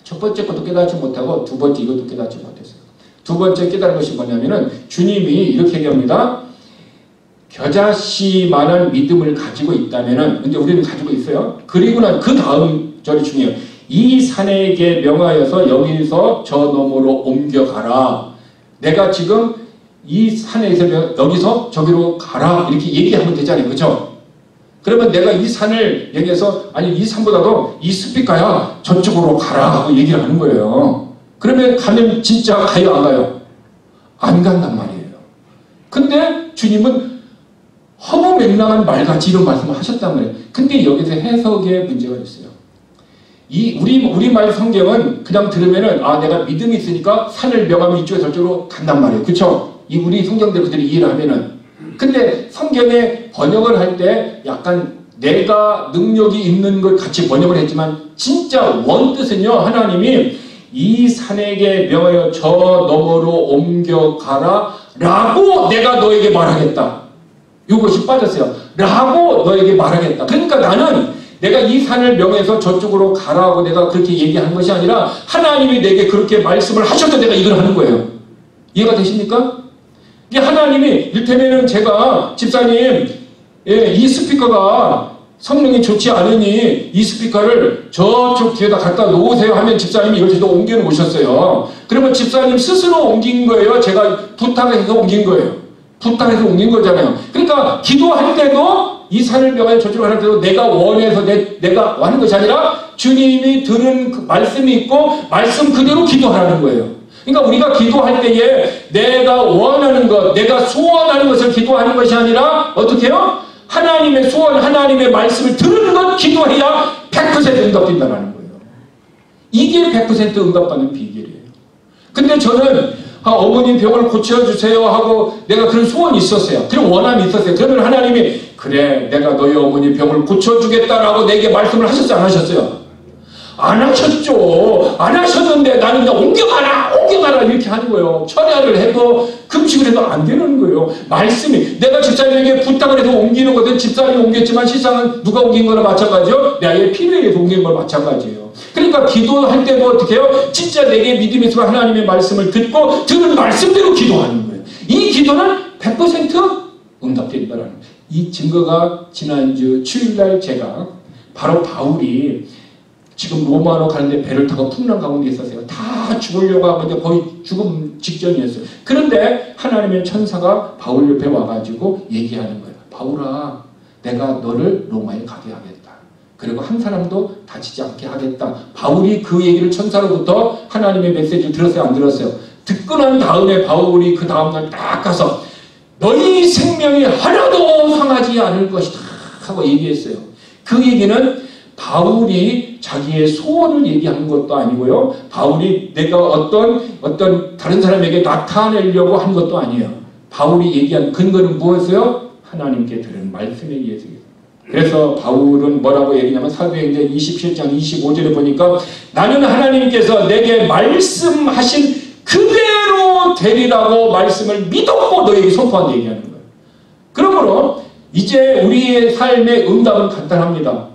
첫 번째 것도 깨닫지 못하고 두 번째 이것도 깨닫지 못했어요. 두 번째 깨달은 것이 뭐냐면은 주님이 이렇게 얘기합니다. 겨자씨만한 믿음을 가지고 있다면은, 근데 우리는 가지고 있어요. 그리고는 그 다음 절이 중요해요. 이 산에게 명하여서 여기서 저 너머로 옮겨가라. 내가 지금 이 산에서 여기서 저기로 가라. 이렇게 얘기하면 되잖아요. 그렇죠? 그러면 내가 이 산을 얘기해서 이 산보다도 이 숲이가야 저쪽으로 가라 하고 얘기를 하는 거예요. 그러면 가면 진짜 가요, 안 가요? 안 간단 말이에요. 근데 주님은 허무맹랑한 말같이 이런 말씀을 하셨단 말이에요. 근데 여기서 해석에 문제가 있어요. 우리말 성경은 그냥 들으면은 내가 믿음이 있으니까 산을 명하면 이쪽에 저쪽으로 간단 말이에요. 그쵸? 우리 성경대로 그들이 이해를 하면은. 근데 성경에 번역을 할 때 약간 내가 능력이 있는 걸 같이 번역을 했지만 진짜 원뜻은요. 하나님이 이 산에게 명하여 저 너머로 옮겨가라 라고 내가 너에게 말하겠다. 이것이 빠졌어요. 라고 너에게 말하겠다. 그러니까 나는 내가 이 산을 명해서 저쪽으로 가라고 내가 그렇게 얘기한 것이 아니라 하나님이 내게 그렇게 말씀을 하셔서 내가 이걸 하는 거예요. 이해가 되십니까? 이게 하나님이 일테면은 제가 집사님 이 스피커가 성능이 좋지 않으니 이 스피커를 저쪽 뒤에다 갖다 놓으세요 하면 집사님이 이걸 저도 옮겨 놓으셨어요. 그러면 집사님 스스로 옮긴 거예요? 제가 부탁해서 옮긴 거예요? 부탁해서 옮긴 거잖아요. 그러니까 기도할 때도 이 산을 명하여 저쪽으로 할 때도 내가 원해서 내가 하는 것이 아니라 주님이 들은 그 말씀이 있고 말씀 그대로 기도하라는 거예요. 그러니까 우리가 기도할 때에 내가 원하는 것, 내가 소원하는 것을 기도하는 것이 아니라 어떻게 해요? 하나님의 소원, 하나님의 말씀을 들은 것 기도해야 100% 응답된다는 거예요. 이게 100% 응답받는 비결이에요. 근데 저는 어머님 병을 고쳐주세요 하고 내가 그런 소원이 있었어요. 그런 원함이 있었어요. 그러면 하나님이 그래 내가 너희 어머니 병을 고쳐주겠다라고 내게 말씀을 하셨어요? 안 하셨어요? 안 하셨죠. 안 하셨는데 나는 그냥 옮겨가라 이렇게 하는 거예요. 철야를 해도 금식을 해도 안 되는 거예요. 말씀이 내가 집사님에게 부탁을 해서 옮기는 것은 집사님이 옮겼지만 시상은 누가 옮긴 거나 마찬가지요. 나의 필요에 의해서 옮긴 걸 마찬가지예요. 그러니까 기도할 때도 어떻게 해요? 진짜 내게 믿음이 있으면 하나님의 말씀을 듣고 들은 말씀대로 기도하는 거예요. 이 기도는 100% 응답된다는 거예요. 이 증거가 지난주 주일날 제가 바로 바울이 지금 로마로 가는데 배를 타고 풍랑 가운데 있었어요. 다 죽으려고 하고 이제 거의 죽음 직전이었어요. 그런데 하나님의 천사가 바울 옆에 와가지고 얘기하는 거예요. 바울아, 내가 너를 로마에 가게 하겠다. 그리고 한 사람도 다치지 않게 하겠다. 바울이 그 얘기를 천사로부터 하나님의 메시지를 들었어요? 안 들었어요? 듣고 난 다음에 바울이 그 다음날 딱 가서 너희 생명이 하나도 상하지 않을 것이다 하고 얘기했어요. 그 얘기는 바울이 자기의 소원을 얘기한 것도 아니고요. 바울이 내가 어떤 다른 사람에게 나타내려고 한 것도 아니에요. 바울이 얘기한 근거는 무엇이에요? 하나님께 들은 말씀에 의해서. 그래서 바울은 뭐라고 얘기냐면 사도행전 27장 25절에 보니까 나는 하나님께서 내게 말씀하신 그대로 되리라고 말씀을 믿었고 너에게 선포한다 얘기하는 거예요. 그러므로 이제 우리의 삶의 응답은 간단합니다.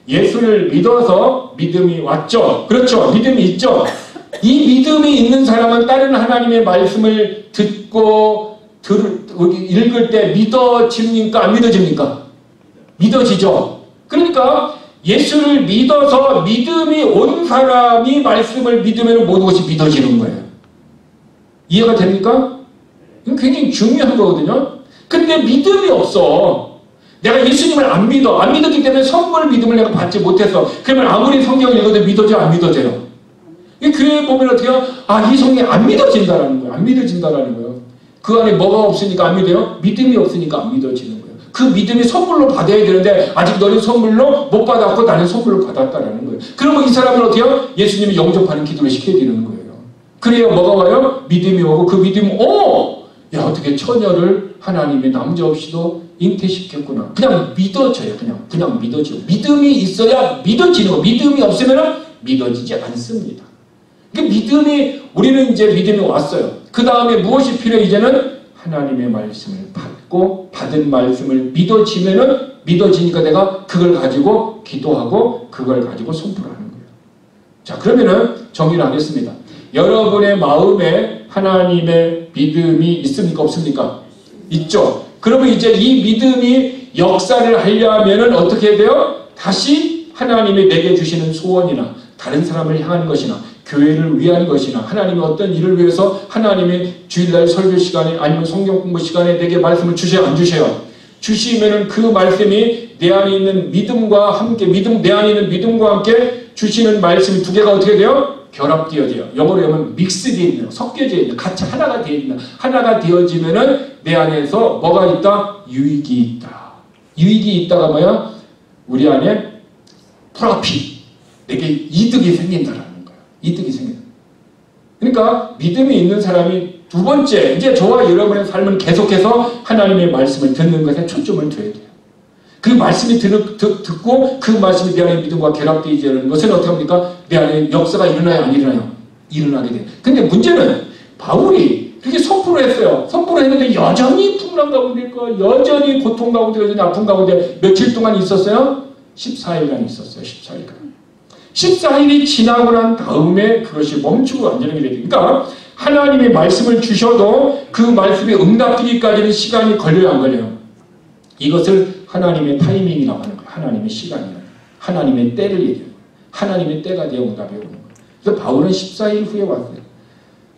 예수를 믿어서 믿음이 왔죠. 그렇죠. 믿음이 있죠. 이 믿음이 있는 사람은 다른 하나님의 말씀을 듣고 읽을 때 믿어집니까? 안 믿어집니까? 믿어지죠. 그러니까 예수를 믿어서 믿음이 온 사람이 말씀을 믿으면 모든 것이 믿어지는 거예요. 이해가 됩니까? 이건 굉장히 중요한 거거든요. 근데 믿음이 없어. 내가 예수님을 안 믿었기 때문에 선물 믿음을 내가 받지 못했어. 그러면 아무리 성경을 읽어도 믿어져요? 안 믿어져요? 이 교회에 보면 어떻게 해요? 아, 이 성경이 안 믿어진다라는 거예요. 안 믿어진다라는 거예요. 그 안에 뭐가 없으니까 안 믿어요? 믿음이 없으니까 안 믿어지는 거예요. 그 믿음이 선물로 받아야 되는데 아직 너는 선물로 못 받았고 나는 선물로 받았다라는 거예요. 그러면 이 사람은 어떻게 해요? 예수님이 영접하는 기도를 시켜야 되는 거예요. 그래야 뭐가 와요? 믿음이 오고 그 믿음이 야 어떻게 처녀를 하나님의 남자 없이도 잉태시켰구나. 그냥 믿어져요. 그냥 믿어져요. 믿음이 있어야 믿어지는 거. 믿음이 없으면 믿어지지 않습니다. 믿음이 우리는 이제 믿음이 왔어요. 그 다음에 무엇이 필요해? 이제는 하나님의 말씀을 받고 받은 말씀을 믿어지니까 내가 그걸 가지고 기도하고 그걸 가지고 선포하는 거예요. 자, 그러면은 정리를 하겠습니다. 여러분의 마음에 하나님의 믿음이 있습니까? 없습니까? 있죠. 그러면 이제 이 믿음이 역사를 하려면은 어떻게 해야 돼요? 다시 하나님이 내게 주시는 소원이나 다른 사람을 향한 것이나 교회를 위한 것이나 하나님의 어떤 일을 위해서 하나님의 주일날 설교 시간에 아니면 성경 공부 시간에 내게 말씀을 주셔요? 안 주셔요? 주시면은 그 말씀이 내 안에 있는 믿음과 함께 내 안에 있는 믿음과 함께 주시는 말씀이 두 개가 어떻게 돼요? 결합되어져요. 영어로 하면 믹스되어 있는, 섞여져 있는, 같이 하나가 되어 있는, 하나가 되어지면은 내 안에서 뭐가 있다? 유익이 있다. 유익이 있다가 뭐야? 우리 안에 프로핏, 내게 이득이 생긴다라는 거야. 이득이 생긴다. 그러니까 믿음이 있는 사람이 두 번째, 이제 저와 여러분의 삶은 계속해서 하나님의 말씀을 듣는 것에 초점을 둬야 돼요. 그 말씀이 듣고 그 말씀이 내 안에 믿음과 결합되지 않는 것은 어떻게 합니까? 내 안에 역사가 일어나요? 안 일어나요? 일어나게 돼요. 근데 문제는 바울이 그렇게 선포를 했어요. 선포를 했는데 여전히 풍랑 가운데 있고 여전히 고통 가운데 여전히 아픔 가운데 며칠 동안 있었어요? 14일간 있었어요. 14일간. 14일이 지나고 난 다음에 그것이 멈추고 완전하게 되죠. 그러니까 하나님의 말씀을 주셔도 그 말씀이 응답되기까지는 시간이 걸려요? 안 걸려요? 이것을 하나님의 타이밍이라고 하는 거예요. 하나님의 시간이라고. 하나님의 때를 얘기해요. 하나님의 때가 되어 응답이 오는 거예요. 그래서 바울은 14일 후에 왔어요.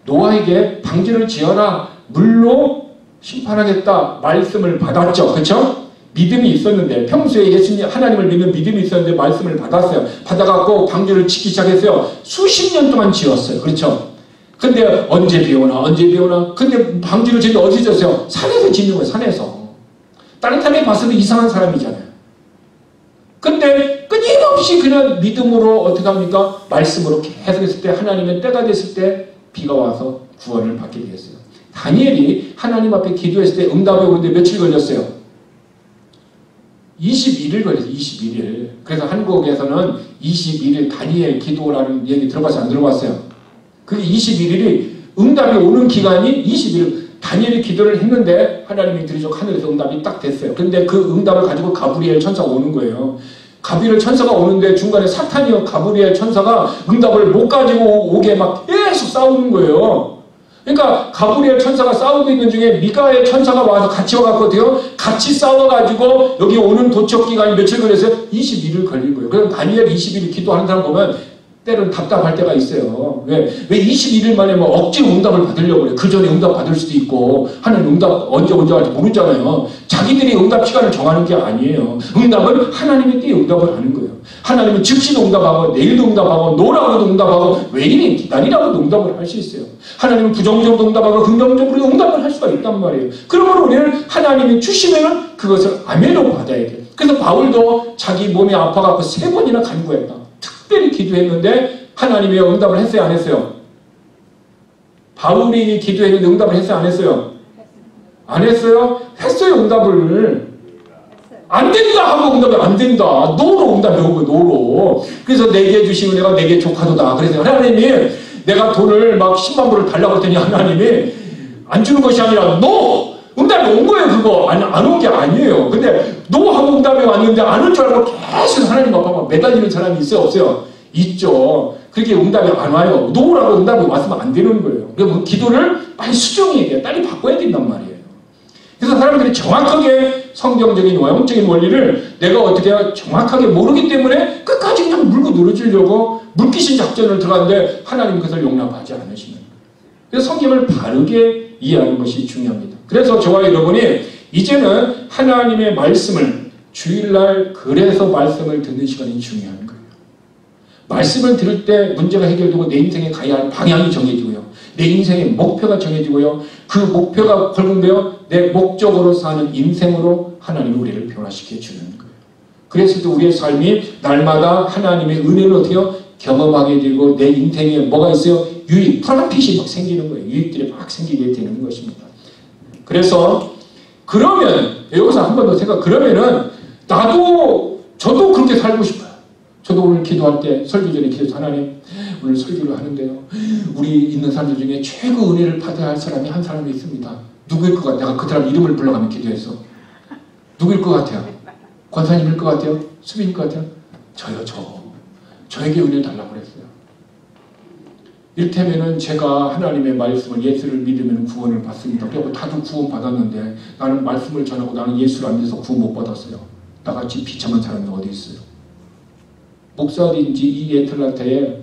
노아에게 방주를 지어라. 물로 심판하겠다. 말씀을 받았죠. 그렇죠? 믿음이 있었는데 평소에 예수님 하나님을 믿는 믿음이 있었는데 말씀을 받았어요. 받아갖고 방주를 짓기 시작했어요. 수십 년 동안 지었어요. 그렇죠? 근데 언제 비 오나? 근데 방주를 짓는데 어디 짓었어요? 산에서 짓는 거예요. 산에서. 다른 사람이 봤을 때 이상한 사람이잖아요. 근데 끊임없이 그냥 믿음으로 어떻게 합니까? 말씀으로 계속 했을 때 하나님의 때가 됐을 때 비가 와서 구원을 받게 되었어요. 다니엘이 하나님 앞에 기도했을 때 응답이 오는데 며칠 걸렸어요? 21일 걸렸어요. 21일. 그래서 한국에서는 21일 다니엘 기도라는 얘기 들어봤어요? 안 들어봤어요? 그 21일이 응답이 오는 기간이 21일. 다니엘이 기도를 했는데 하나님이 들으시고 하늘에서 응답이 딱 됐어요. 근데 그 응답을 가지고 가브리엘 천사가 오는 거예요. 가브리엘 천사가 오는데 중간에 사탄이요 가브리엘 천사가 응답을 못 가지고 오게 막 계속 싸우는 거예요. 그러니까 가브리엘 천사가 싸우고 있는 중에 미가엘 천사가 와서 같이 와갖고 같이 싸워가지고 여기 오는 도착 기간이 며칠 걸렸어요? 21일 걸린 거예요. 그럼 다니엘 21일 기도하는 사람 보면 때로는 답답할 때가 있어요. 왜 21일 만에 뭐 억지로 응답을 받으려고 그래. 그 전에 응답 받을 수도 있고, 하나님 응답 언제 할지 모르잖아요. 자기들이 응답 시간을 정하는 게 아니에요. 응답은 하나님의 때에 응답을 하는 거예요. 하나님은 즉시도 응답하고, 내일도 응답하고, 노라고도 응답하고, 외인이 기다리라고도 응답을 할 수 있어요. 하나님은 부정적으로 응답하고, 긍정적으로 응답을 할 수가 있단 말이에요. 그러므로 우리는 하나님이 주시면 그것을 아멘으로 받아야 돼요. 그래서 바울도 자기 몸이 아파갖고 3번이나 간구했다. 특별히 기도했는데 하나님이 응답을 했어요, 안 했어요? 바울이 기도했는데 응답을 했어요, 안 했어요? 안 했어요? 했어요, 응답을. 안 된다 하고 응답이 안 된다. 노로 응답이 오고, 노로. 그래서 내게 주신 은혜가 내게 족하도다. 그래서 하나님이 내가 돈을 막 10만 불을 달라고 했더니 하나님이 안 주는 것이 아니라 노! 응답이 온 거예요, 그거. 안 온 게 아니에요. 근데 노 하고 응답이 왔는데 안 온 줄 알고 계속 하나님 앞에 매달리는 사람이 있어요, 없어요? 있죠. 그렇게 응답이 안 와요. 노라고 응답이 왔으면 안 되는 거예요. 그러면 기도를 빨리 수정해야 돼요. 빨리 바꿔야 된단 말이에요. 그래서 사람들이 정확하게 성경적인 영적인 원리를 내가 어떻게 정확하게 모르기 때문에 끝까지 그냥 물고 늘어지려고 물귀신 작전을 들어갔는데 하나님 그것을 용납하지 않으시는 거예요. 그래서 성경을 바르게 이해하는 것이 중요합니다. 그래서 저와 여러분이 이제는 하나님의 말씀을 주일날 그래서 말씀을 듣는 시간이 중요한 거예요. 말씀을 들을 때 문제가 해결되고 내 인생에 가야 할 방향이 정해지고요. 내 인생의 목표가 정해지고요. 그 목표가 결국되어 내 목적으로 사는 인생으로 하나님이 우리를 변화시켜 주는 거예요. 그래서 또 우리의 삶이 날마다 하나님의 은혜를 어떻게 경험하게 되고 내 인생에 뭐가 있어요? 유익, 프로핏이 막 생기는 거예요. 유익들이 막 생기게 되는 것입니다. 그래서 그러면 여기서 한 번 더 생각, 그러면은 저도 그렇게 살고 싶어요. 저도 오늘 기도할 때 설교 전에 기도해서 하나님 오늘 설교를 하는데요. 우리 있는 사람들 중에 최고 은혜를 받아야 할 사람이 한 사람이 있습니다. 누구일 것 같아요? 내가 그 사람 이름을 불러가며 기도해서. 누구일 것 같아요? 권사님일 것 같아요? 수빈일 것 같아요? 저요, 저에게 은혜 달라고 그랬어요. 이를테면은 제가 하나님의 말씀을 예수를 믿으면 구원을 받습니다. 그리고 다들 구원 받았는데 나는 말씀을 전하고 나는 예수를 안 믿어서 구원 못 받았어요. 나같이 비참한 사람이 어디 있어요? 목사인지 이 애틀란타에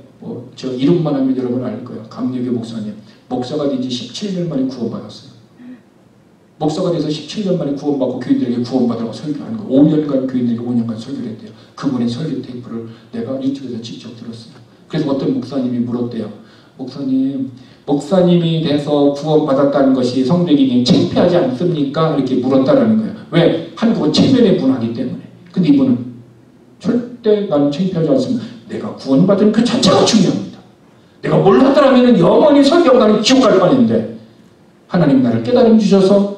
저 이름만 하면 여러분 알 거예요. 감리교 목사님. 목사가 된 지 17년 만에 구원받았어요. 목사가 돼서 17년 만에 구원받고 교인들에게 구원받으라고 설교하는 거예요. 5년간 교인들에게 5년간 설교를 했대요. 그분의 설교 테이프를 내가 유튜브에서 직접 들었어요. 그래서 어떤 목사님이 물었대요. 목사님이 돼서 구원받았다는 것이 성도에게 창피하지 않습니까? 이렇게 물었다라는 거예요. 왜? 한국은 체면에 문화기 때문에. 근데 이분은 절대 나는 창피하지 않습니다. 내가 구원받은 그 자체가 중요합니다. 내가 몰랐더라면 영원히 설교하고 나는 지옥 갈 뻔했는데 하나님 나를 깨달음 주셔서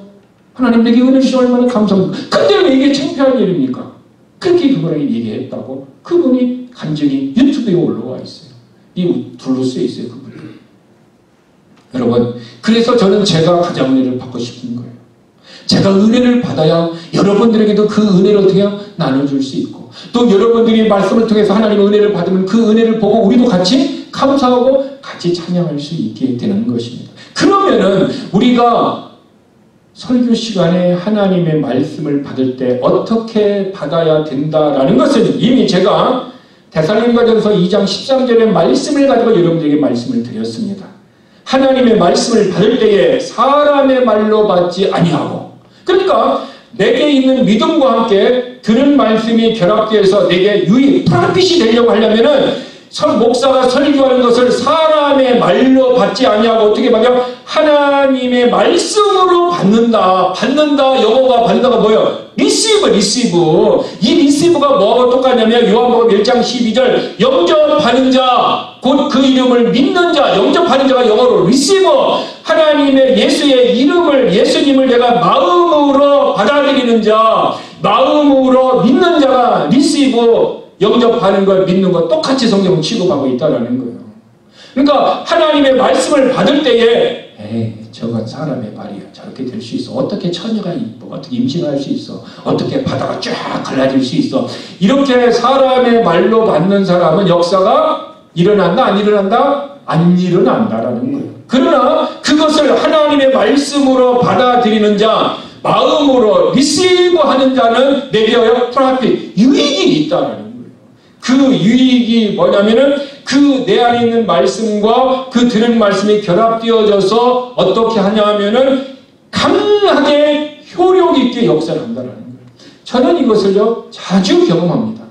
하나님 내게 은혜 주셔서 얼마나 감사합니다. 근데 왜 이게 창피한 일입니까? 그렇게 그거를 얘기했다고 그분이 간증이 유튜브에 올라와 있어요. 이 둘로 쓰여 있어요. 그분이. 여러분, 그래서 저는 제가 가장 은혜를 받고 싶은 거예요. 제가 은혜를 받아야 여러분들에게도 그 은혜를 어떻게 나눠줄 수 있고 또 여러분들이 말씀을 통해서 하나님의 은혜를 받으면 그 은혜를 보고 우리도 같이 감사하고 같이 찬양할 수 있게 되는 것입니다. 그러면은 우리가 설교 시간에 하나님의 말씀을 받을 때 어떻게 받아야 된다라는 것은 이미 제가 데살로니가전서 2장 13절의 말씀을 가지고 여러분들에게 말씀을 드렸습니다. 하나님의 말씀을 받을 때에 사람의 말로 받지 아니하고 그러니까 내게 있는 믿음과 함께 들은 말씀이 결합되어서 내게 유익, 프로핏이 되려고 하려면은 목사가 설교하는 것을 사람의 말로 받지 아니하고 어떻게 받냐? 하나님의 말씀으로 받는다. 영어가 받는다가 뭐예요? 리시브. 이 리시브가 뭐하고 똑같냐면 요한복음 1장 12절 영접하는 자, 곧 그 이름을 믿는 자, 영접하는 자가 영어로 리시브. 하나님의 예수의 이름을, 예수님을 내가 마음으로 받아들이는 자, 마음으로 믿는 자가 리시브. 영접하는 것, 믿는 것 똑같이 성경은 취급하고 있다는 거예요. 그러니까 하나님의 말씀을 받을 때에 저건 사람의 말이야. 저렇게 될 수 있어. 어떻게 처녀가 이뻐. 어떻게 임신할 수 있어. 어떻게 바다가 쫙 갈라질 수 있어. 이렇게 사람의 말로 받는 사람은 역사가 일어난다? 안 일어난다? 안 일어난다라는 거예요. 그러나 그것을 하나님의 말씀으로 받아들이는 자, 마음으로 리시브하는 자는 내게 프로핏, 유익이 있다는 거예요. 그 유익이 뭐냐면은 그 내 안에 있는 말씀과 그 들은 말씀이 결합되어져서 어떻게 하냐 하면은 강하게 효력 있게 역사를 한다는 거예요. 저는 이것을요 자주 경험합니다.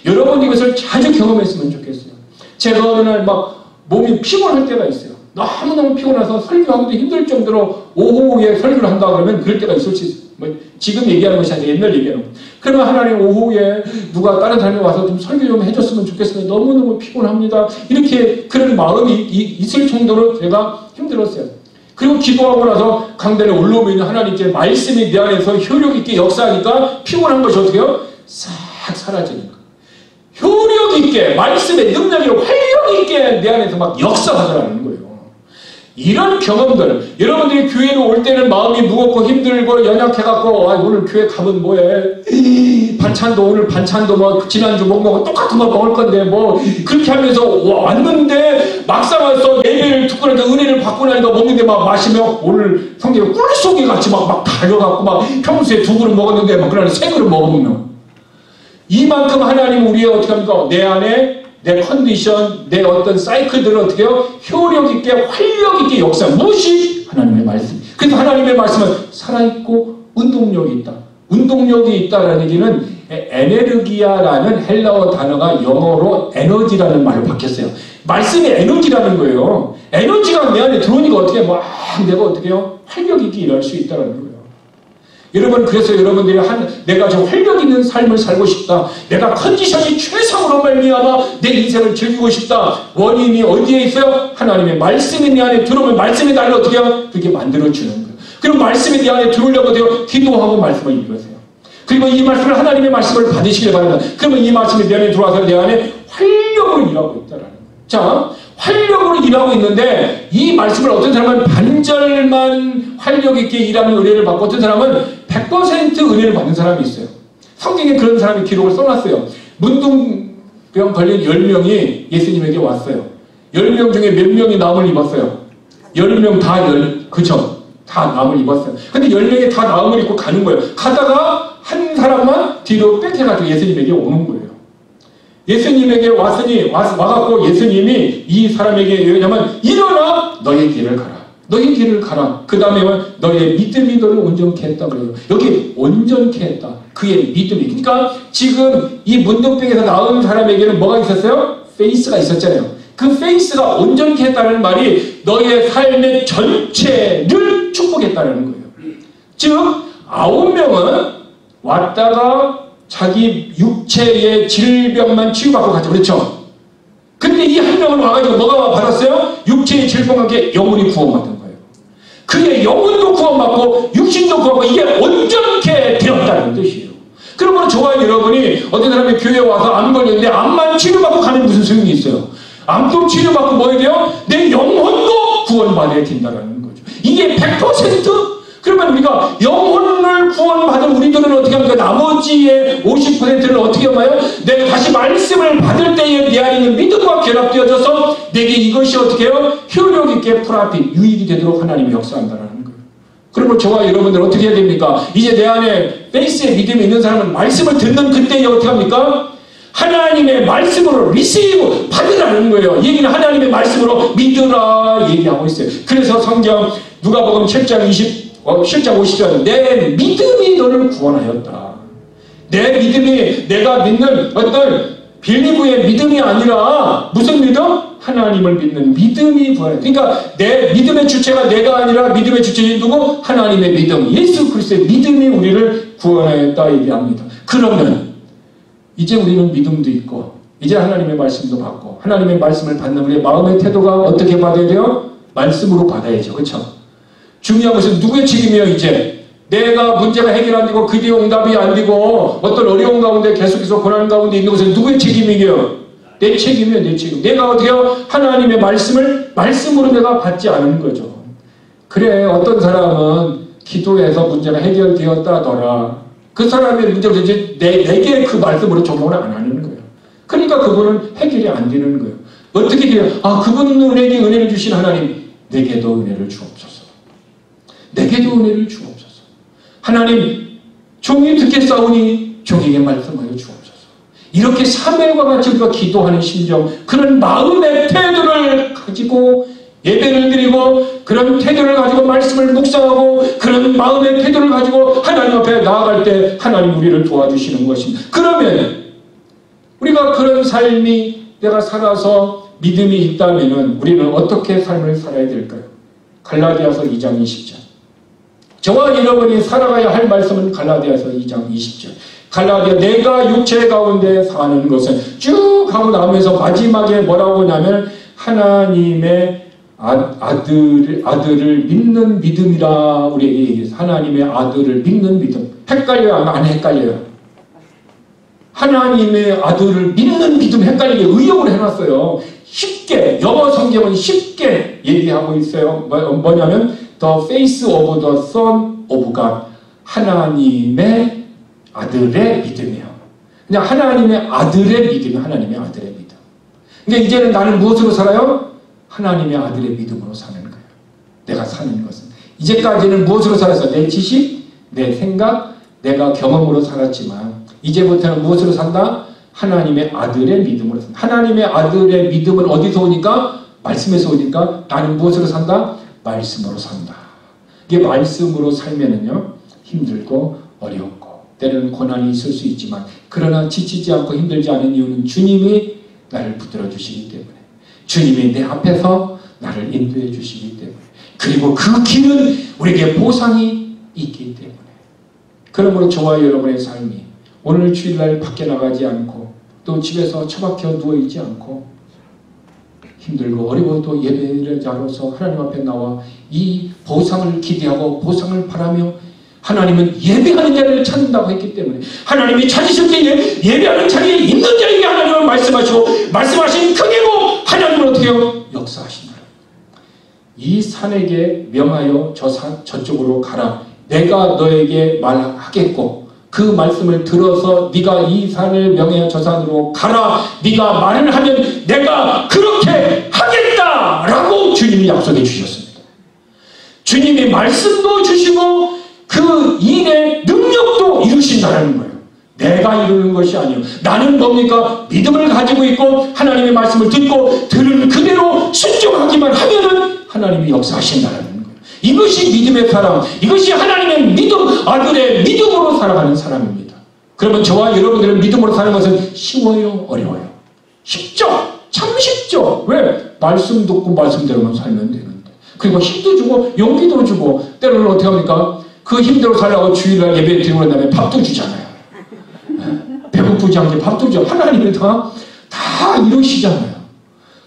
여러분 이것을 자주 경험했으면 좋겠어요. 제가 어느 날 막 몸이 피곤할 때가 있어요. 너무너무 피곤해서 설교하기도 힘들 정도로 오후에 설교를 한다 그러면 그럴 때가 있을 수 있어요. 뭐 지금 얘기하는 것이 아니라 옛날 얘기하는 거. 그러면 하나님 오후에 누가 다른 사람이 와서 좀 설교 좀 해줬으면 좋겠어요. 너무너무 피곤합니다. 이렇게 그런 마음이 있을 정도로 제가 힘들었어요. 그리고 기도하고 나서 강단에 올라오면 하나님께 말씀이 내 안에서 효력 있게 역사하니까 피곤한 것이 어떻게 해요? 싹 사라지는 거예요. 효력 있게 말씀의 능력이 활력 있게 내 안에서 막 역사하더라는 거예요. 이런 경험들, 여러분들이 교회로 올 때는 마음이 무겁고 힘들고 연약해갖고 오늘 교회 가면 뭐해? 반찬도 오늘 반찬도 뭐 지난주 못 먹고 똑같은 거 먹을 건데 뭐 그렇게 하면서 왔는데 막상 와서 예배를 듣고 나니까 은혜를 받고 나니까 먹는데 막 마시면 오늘 성경에 꿀속에 같이 막 달려갖고 막 평소에 두 그릇 먹었는데 막 그날 세 그릇 먹으면 이만큼 하나님 우리의 어떻게 합니까? 내 안에 내 컨디션, 내 어떤 사이클들을 어떻게 해요? 효력 있게, 활력 있게 역사. 무엇이? 하나님의 말씀. 그래서 하나님의 말씀은 살아있고 운동력이 있다. 운동력이 있다라는 얘기는 에네르기아라는 헬라어 단어가 영어로 에너지라는 말로 바뀌었어요. 말씀이 에너지라는 거예요. 에너지가 내 안에 들어오니까 어떻게 막 내가 어떻게 해요? 활력 있게 일할 수 있다는 거예요. 여러분 그래서 여러분들이 내가 좀 활력 있는 삶을 살고 싶다. 내가 컨디션이 최상으로 말미암아 내 인생을 즐기고 싶다. 원인이 어디에 있어요? 하나님의 말씀이 내 안에 들어오면 말씀이 나를 어떻게 해요? 그렇게 만들어주는 거예요. 그리고 말씀이 내 안에 들어오려고 돼요. 기도하고 말씀을 읽으세요. 그리고 이 말씀을 하나님의 말씀을 받으시길 바랍니다. 그러면 이 말씀이 내 안에 들어와서 내 안에 활력으로 일하고 있다는 거예요. 자, 활력으로 일하고 있는데 이 말씀을 어떤 사람은 반절만 활력 있게 일하는 은혜를 받고 어떤 사람은 100% 은혜를 받는 사람이 있어요. 성경에 그런 사람의 기록을 써놨어요. 문둥병 걸린 10명이 예수님에게 왔어요. 10명 중에 몇 명이 나음을 입었어요? 10명 다 그쵸? 다 나음을 입었어요. 근데 10명이 다 나음을 입고 가는 거예요. 가다가 한 사람만 뒤로 뺏겨가지고 예수님에게 오는 거예요. 예수님에게 와갖고 예수님이 이 사람에게 얘기하면 일어나 너의 길을 가라. 너의 길을 가라. 그 다음에 너의 믿음이 너를 온전케 했다 그래요. 여기 온전케 했다. 그의 믿음이. 그러니까 지금 이 문둥병에서 나온 사람에게는 뭐가 있었어요? 페이스가 있었잖아요. 그 페이스가 온전케 했다는 말이 너의 삶의 전체를 축복했다는 거예요. 즉 9명은 왔다가 자기 육체의 질병만 치유받고 갔죠. 그렇죠? 근데 이 한 명은 와가지고 뭐가 받았어요? 육체의 질병과 함께 영혼이 구원받은 거예요. 그의 영혼도 구원받고 육신도 구원받고 이게 온전케 되었다는 뜻이에요. 그러므로 저와 여러분이 어떤 사람이 교회에 와서 암 걸렸는데 암만 치료받고 가면 무슨 소용이 있어요? 암도 치료받고 뭐 해야 돼요? 내 영혼도 구원받아야 된다는 거죠. 이게 100%? 그러면 우리가 영혼을 구원받은 우리들은 어떻게 합니까? 나머지의 50%를 어떻게 봐요? 내가 다시 말씀을 받을 때에 내 안에 있는 믿음과 결합되어져서 내게 이것이 어떻게 해요? 효력 있게 프라핏, 유익이 되도록 하나님이 역사한다는 거예요. 그러면 저와 여러분들 어떻게 해야 됩니까? 이제 내 안에 페이스에 믿음이 있는 사람은 말씀을 듣는 그때에 어떻게 합니까? 하나님의 말씀으로 리시브 받으라는 거예요. 얘기는 하나님의 말씀으로 믿으라 얘기하고 있어요. 그래서 성경 누가복음 7장 50절 내 믿음이 너를 구원하였다. 내 믿음이 내가 믿는 어떤 빌리브의 믿음이 아니라 무슨 믿음? 하나님을 믿는 믿음이 구원하였다. 그러니까 내 믿음의 주체가 내가 아니라 믿음의 주체인 누구? 하나님의 믿음. 예수 그리스도의 믿음이 우리를 구원하였다 얘기합니다. 그러면 이제 우리는 믿음도 있고 이제 하나님의 말씀도 받고 하나님의 말씀을 받는 우리의 마음의 태도가 어떻게 받아야 돼요? 말씀으로 받아야죠. 그렇죠? 중요한 것은 누구의 책임이에요? 이제 내가 문제가 해결 안 되고 그 뒤에 응답이 안 되고 어떤 어려운 가운데 계속해서 고난 가운데 있는 것은 누구의 책임이에요? 내 책임이에요. 내 책임. 내가 어떻게 해요? 하나님의 말씀으로 내가 받지 않은 거죠. 그래 어떤 사람은 기도해서 문제가 해결되었다더라. 그 사람의 문제를 이제 내게 그 말씀으로 적용을 안 하는 거예요. 그러니까 그분은 해결이 안 되는 거예요. 어떻게 돼요? 그분에게 은혜를 주신 하나님 내게도 은혜를 주옵소서. 내게도 은혜를 주옵소서. 하나님 종이 듣겠사오니 종에게 말씀하여 주옵소서. 이렇게 사무엘과 같이 우리가 기도하는 심정, 그런 마음의 태도를 가지고 예배를 드리고 그런 태도를 가지고 말씀을 묵상하고 그런 마음의 태도를 가지고 하나님 앞에 나아갈 때 하나님 우리를 도와주시는 것입니다. 그러면 우리가 그런 삶이 내가 살아서 믿음이 있다면 우리는 어떻게 삶을 살아야 될까요? 갈라디아서 2장 20절. 저와 여러분이 살아가야 할 말씀은 갈라디아서 2장 20절. 갈라디아 내가 육체 가운데 사는 것은 쭉 하고 나오면서 마지막에 뭐라고 하냐면 하나님의 아들을 믿는 믿음이라 우리에게 얘기해서 하나님의 아들을 믿는 믿음. 헷갈려요? 안 헷갈려요? 하나님의 아들을 믿는 믿음 헷갈리게 의역을 해놨어요. 쉽게 영어 성경은 쉽게 얘기하고 있어요. 뭐냐면 The face of the Son of God. 하나님의 아들의 믿음이에요. 그냥 하나님의 아들의 믿음이 하나님의 아들의 믿음. 그러니까 이제는 나는 무엇으로 살아요? 하나님의 아들의 믿음으로 사는 거예요. 내가 사는 것은. 이제까지는 무엇으로 살았어? 내 지식, 내 생각, 내가 경험으로 살았지만 이제부터는 무엇으로 산다? 하나님의 아들의 믿음으로 산다. 하나님의 아들의 믿음은 어디서 오니까? 말씀에서 오니까 나는 무엇으로 산다? 말씀으로 산다. 이게 말씀으로 살면은요 힘들고 어렵고 때로는 고난이 있을 수 있지만 그러나 지치지 않고 힘들지 않은 이유는 주님이 나를 붙들어 주시기 때문에 주님이 내 앞에서 나를 인도해 주시기 때문에 그리고 그 길은 우리에게 보상이 있기 때문에 그러므로 저와 여러분의 삶이 오늘 주일날 밖에 나가지 않고 또 집에서 처박혀 누워있지 않고 힘들고 어려워도 예배자로서 하나님 앞에 나와 이 보상을 기대하고 보상을 바라며 하나님은 예배하는 자를 찾는다고 했기 때문에 하나님이 찾으실 때에 예배하는 자리에 있는 자에게 하나님은 말씀하시고 말씀하신 그대로 하나님은 어떻게 해요? 역사하신다. 이 산에게 명하여 저쪽으로 가라. 내가 너에게 말하겠고 그 말씀을 들어서 네가 이 산을 명하여 저 산으로 가라. 네가 말을 하면 내가 그렇게 하겠다라고 주님이 약속해 주셨습니다. 주님이 말씀도 주시고 그 일의 능력도 이루신다는 거예요. 내가 이루는 것이 아니에요. 나는 뭡니까? 믿음을 가지고 있고 하나님의 말씀을 듣고 들은 그대로 순종하기만 하면은 하나님이 역사하신다는 거예요. 이것이 믿음의 사람, 이것이 하나님의 믿음, 아들의 믿음으로 살아가는 사람입니다. 그러면 저와 여러분들은 믿음으로 사는 것은 쉬워요? 어려워요? 쉽죠? 참 쉽죠? 왜? 말씀 듣고 말씀대로만 살면 되는데. 그리고 힘도 주고 용기도 주고 때로는 어떻게 합니까? 그 힘대로 살라고 주일날 예배 드리고 난 다음에 밥도 주잖아요. 배고프지 않게 밥도 주죠. 하나님이 다 이루시잖아요.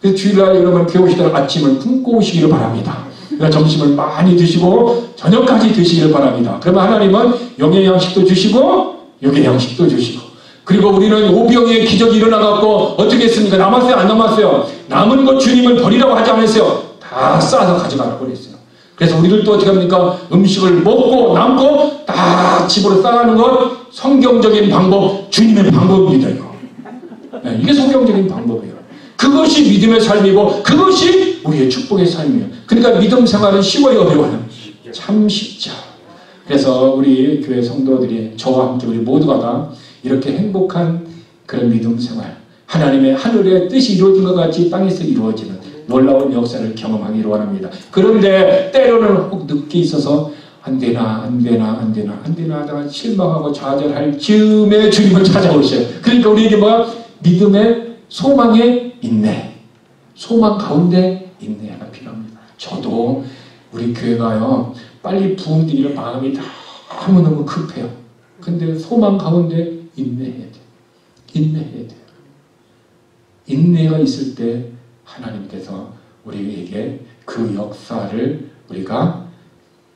그래서 주일날 여러분 배우시다가 아침을 굶고 오시기를 바랍니다. 그러니까 점심을 많이 드시고 저녁까지 드시기를 바랍니다. 그러면 하나님은 영의 양식도 주시고 육의 양식도 주시고 그리고 우리는 오병이의 기적이 일어나갖고 어떻게 했습니까? 남았어요? 안 남았어요? 남은 것 주님을 버리라고 하지 않았어요? 다 싸서 가져가라고 그랬어요. 그래서 우리들도 어떻게 합니까? 음식을 먹고 남고 다 집으로 싸가는 것 성경적인 방법, 주님의 방법입니다. 이거. 네, 이게 성경적인 방법이에요. 그것이 믿음의 삶이고 그것이 우리의 축복의 삶이에요. 그러니까 믿음 생활은 쉬워요? 어려워요? 참 쉽죠. 그래서 우리 교회 성도들이 저와 함께 우리 모두가 다 이렇게 행복한 그런 믿음 생활 하나님의 하늘의 뜻이 이루어진 것 같이 땅에서 이루어지는 놀라운 역사를 경험하기를 원합니다. 그런데 때로는 혹 늦게 있어서 안 되나 하다가 실망하고 좌절할 즈음에 주님을 찾아오셔요. 그러니까 우리에게 뭐야? 믿음의 소망의 인내, 소망 가운데 인내가 필요합니다. 저도 우리 교회가요 빨리 부흥 드리는 마음이 너무너무 급해요. 근데 소망 가운데 인내해야 돼요. 인내해야 돼요. 인내가 있을 때 하나님께서 우리에게 그 역사를 우리가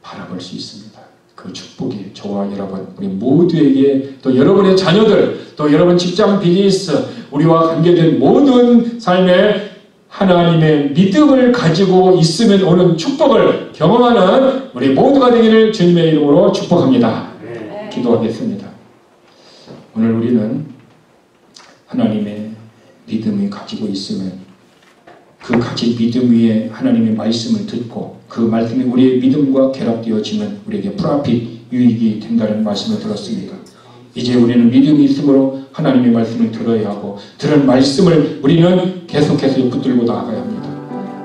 바라볼 수 있습니다. 그 축복이 저와 여러분 우리 모두에게 또 여러분의 자녀들 또 여러분 직장 비즈니스 우리와 관계된 모든 삶에 하나님의 믿음을 가지고 있으면 오는 축복을 경험하는 우리 모두가 되기를 주님의 이름으로 축복합니다. 기도하겠습니다. 오늘 우리는 하나님의 믿음이 가지고 있으면 그 가진 믿음 위에 하나님의 말씀을 듣고 그 말씀이 우리의 믿음과 결합되어지면 우리에게 프라핏 유익이 된다는 말씀을 들었습니다. 이제 우리는 믿음이 있으므로 하나님의 말씀을 들어야 하고 들은 말씀을 우리는 계속해서 붙들고 나아가야 합니다.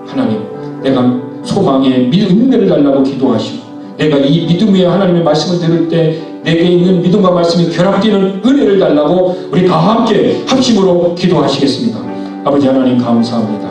하나님, 내가 소망의 은혜를 달라고 기도하시고 내가 이 믿음의 하나님의 말씀을 들을 때 내게 있는 믿음과 말씀이 결합되는 은혜를 달라고 우리 다 함께 합심으로 기도하시겠습니다. 아버지 하나님 감사합니다.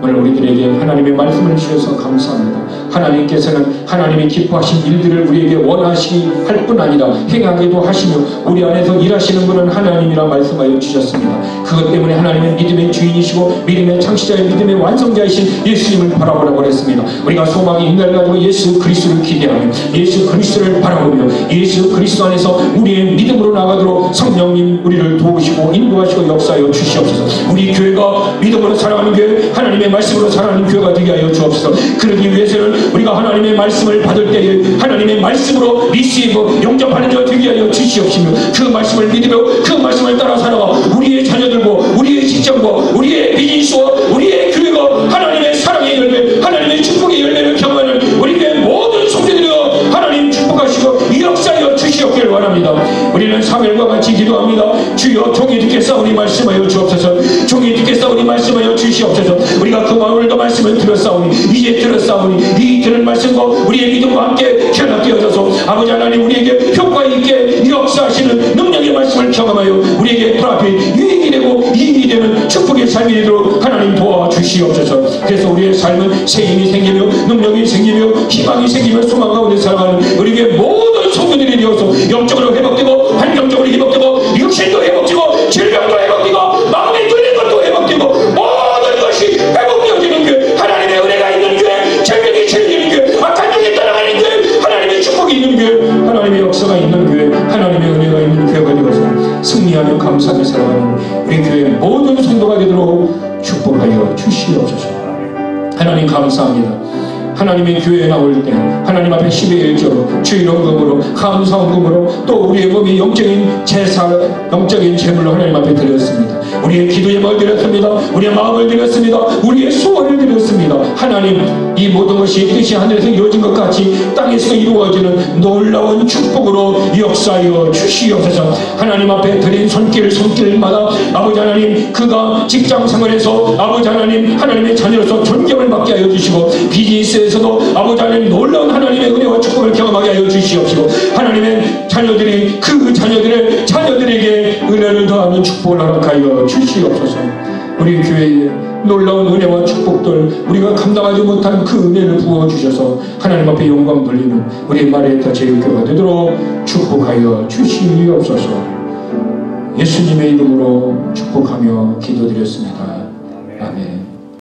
오늘 우리들에게 하나님의 말씀을 주셔서 감사합니다. 하나님께서는 하나님이 기뻐하신 일들을 우리에게 원하시기 할 뿐 아니라 행하기도 하시며 우리 안에서 일하시는 분은 하나님이라 말씀하여 주셨습니다. 그것 때문에 하나님은 믿음의 주인이시고 믿음의 창시자의 믿음의 완성자이신 예수님을 바라보라고 했습니다. 우리가 소망의 인내를 가지고 예수 그리스도를 기대하며 예수 그리스도를 바라보며 예수 그리스도 안에서 우리의 믿음으로 나가도록 성령님 우리를 도우시고 인도하시고 역사하여 주시옵소서. 우리 교회가 믿음으로 살아가는 교회, 하나님의 말씀으로 살아가는 교회가 되게 하여 주옵소서. 그러기 위해서는 우리가 하나님의 말씀을 받을 때에 하나님의 말씀으로 리시브 영접하는 자 되게 하여 주시옵시며 그 말씀을 믿으며 그 말씀을 따라 살아가 우리의 자녀들과 우리의 직장과 우리의 비즈니스와 우리의 교회가 하나님의 사랑의 열매, 하나님의 축복의 열매를 경험하는 우리 교회 모든 성도들이여 하나님 축복하시고 역사하여 주시옵기를 원합니다. 우리는 사멜과 같이 기도합니다. 주여 종이 듣겠사오니 말씀하여 주옵소서. 종이 듣겠사오니 말씀하여 주시옵소서. 우리가 그 마음을도 말씀을 들었사오니 이제 들었사오니 이 들은 말씀과 우리의 믿음과 함께 결합되어져서 아버지 하나님 우리에게 효과 있게 역사하시는 능력의 말씀을 경험하여 우리에게 프라핏 유익이 되고 이익이 되는 축복의 삶이 되도록 하나님 도와주시옵소서. 그래서 우리의 삶은 새 힘이 생기며 능력이 생기며 희망이 생기며 소망 가운데 살아가는 우리에게 모든 성도들이 되어서 영적으로 회복되고 환경적으로 회복되고 육신도 회복되고 질병도 회복되고 마음에 뚫린 것도 회복되고 모든 것이 회복되어지는 교회, 하나님의 은혜가 있는 교회, 절벽이 즐기는 교회, 악한 영이 떠나가는 교회, 하나님의 축복이 있는 교회, 하나님의 역사가 있는 교회, 하나님의 은혜가 있는 교회가 되어서 승리하며 감사하며 살아가는 우리 교회 모든 성도가 되도록 축복하여 주시옵소서. 하나님 감사합니다. 하나님의 교회에 나올 때 하나님 앞에 10의 일조로 주일원금으로 감사원금으로 또 우리의 몸이 영적인 제사 영적인 제물로 하나님 앞에 드렸습니다. 우리의 기도의 뭘 드렸습니다. 우리의 마음을 드렸습니다. 우리의 소원을 드렸습니다. 하나님 이 모든 것이 뜻이 하늘에서 이루어진 것 같이 땅에서 이루어지는 놀라운 축복으로 역사하여 주시옵소서. 하나님 앞에 드린 손길마다 아버지 하나님 그가 직장생활에서 아버지 하나님 하나님의 자녀로서 존경을 받게 하여 주시고 비즈니스에서도 아버지 하나님 놀라운 하나님의 은혜와 축복을 경험하게 하여 주시옵시고 하나님의 자녀들이 그 자녀들에게 은혜를 더하는 축복을 허락하여 주시옵소서. 우리 교회에 놀라운 은혜와 축복들 우리가 감당하지 못한 그 은혜를 부어주셔서 하나님 앞에 영광 돌리는 우리 마리아타 제일교회가 되도록 축복하여 주시옵소서. 예수님의 이름으로 축복하며 기도드렸습니다.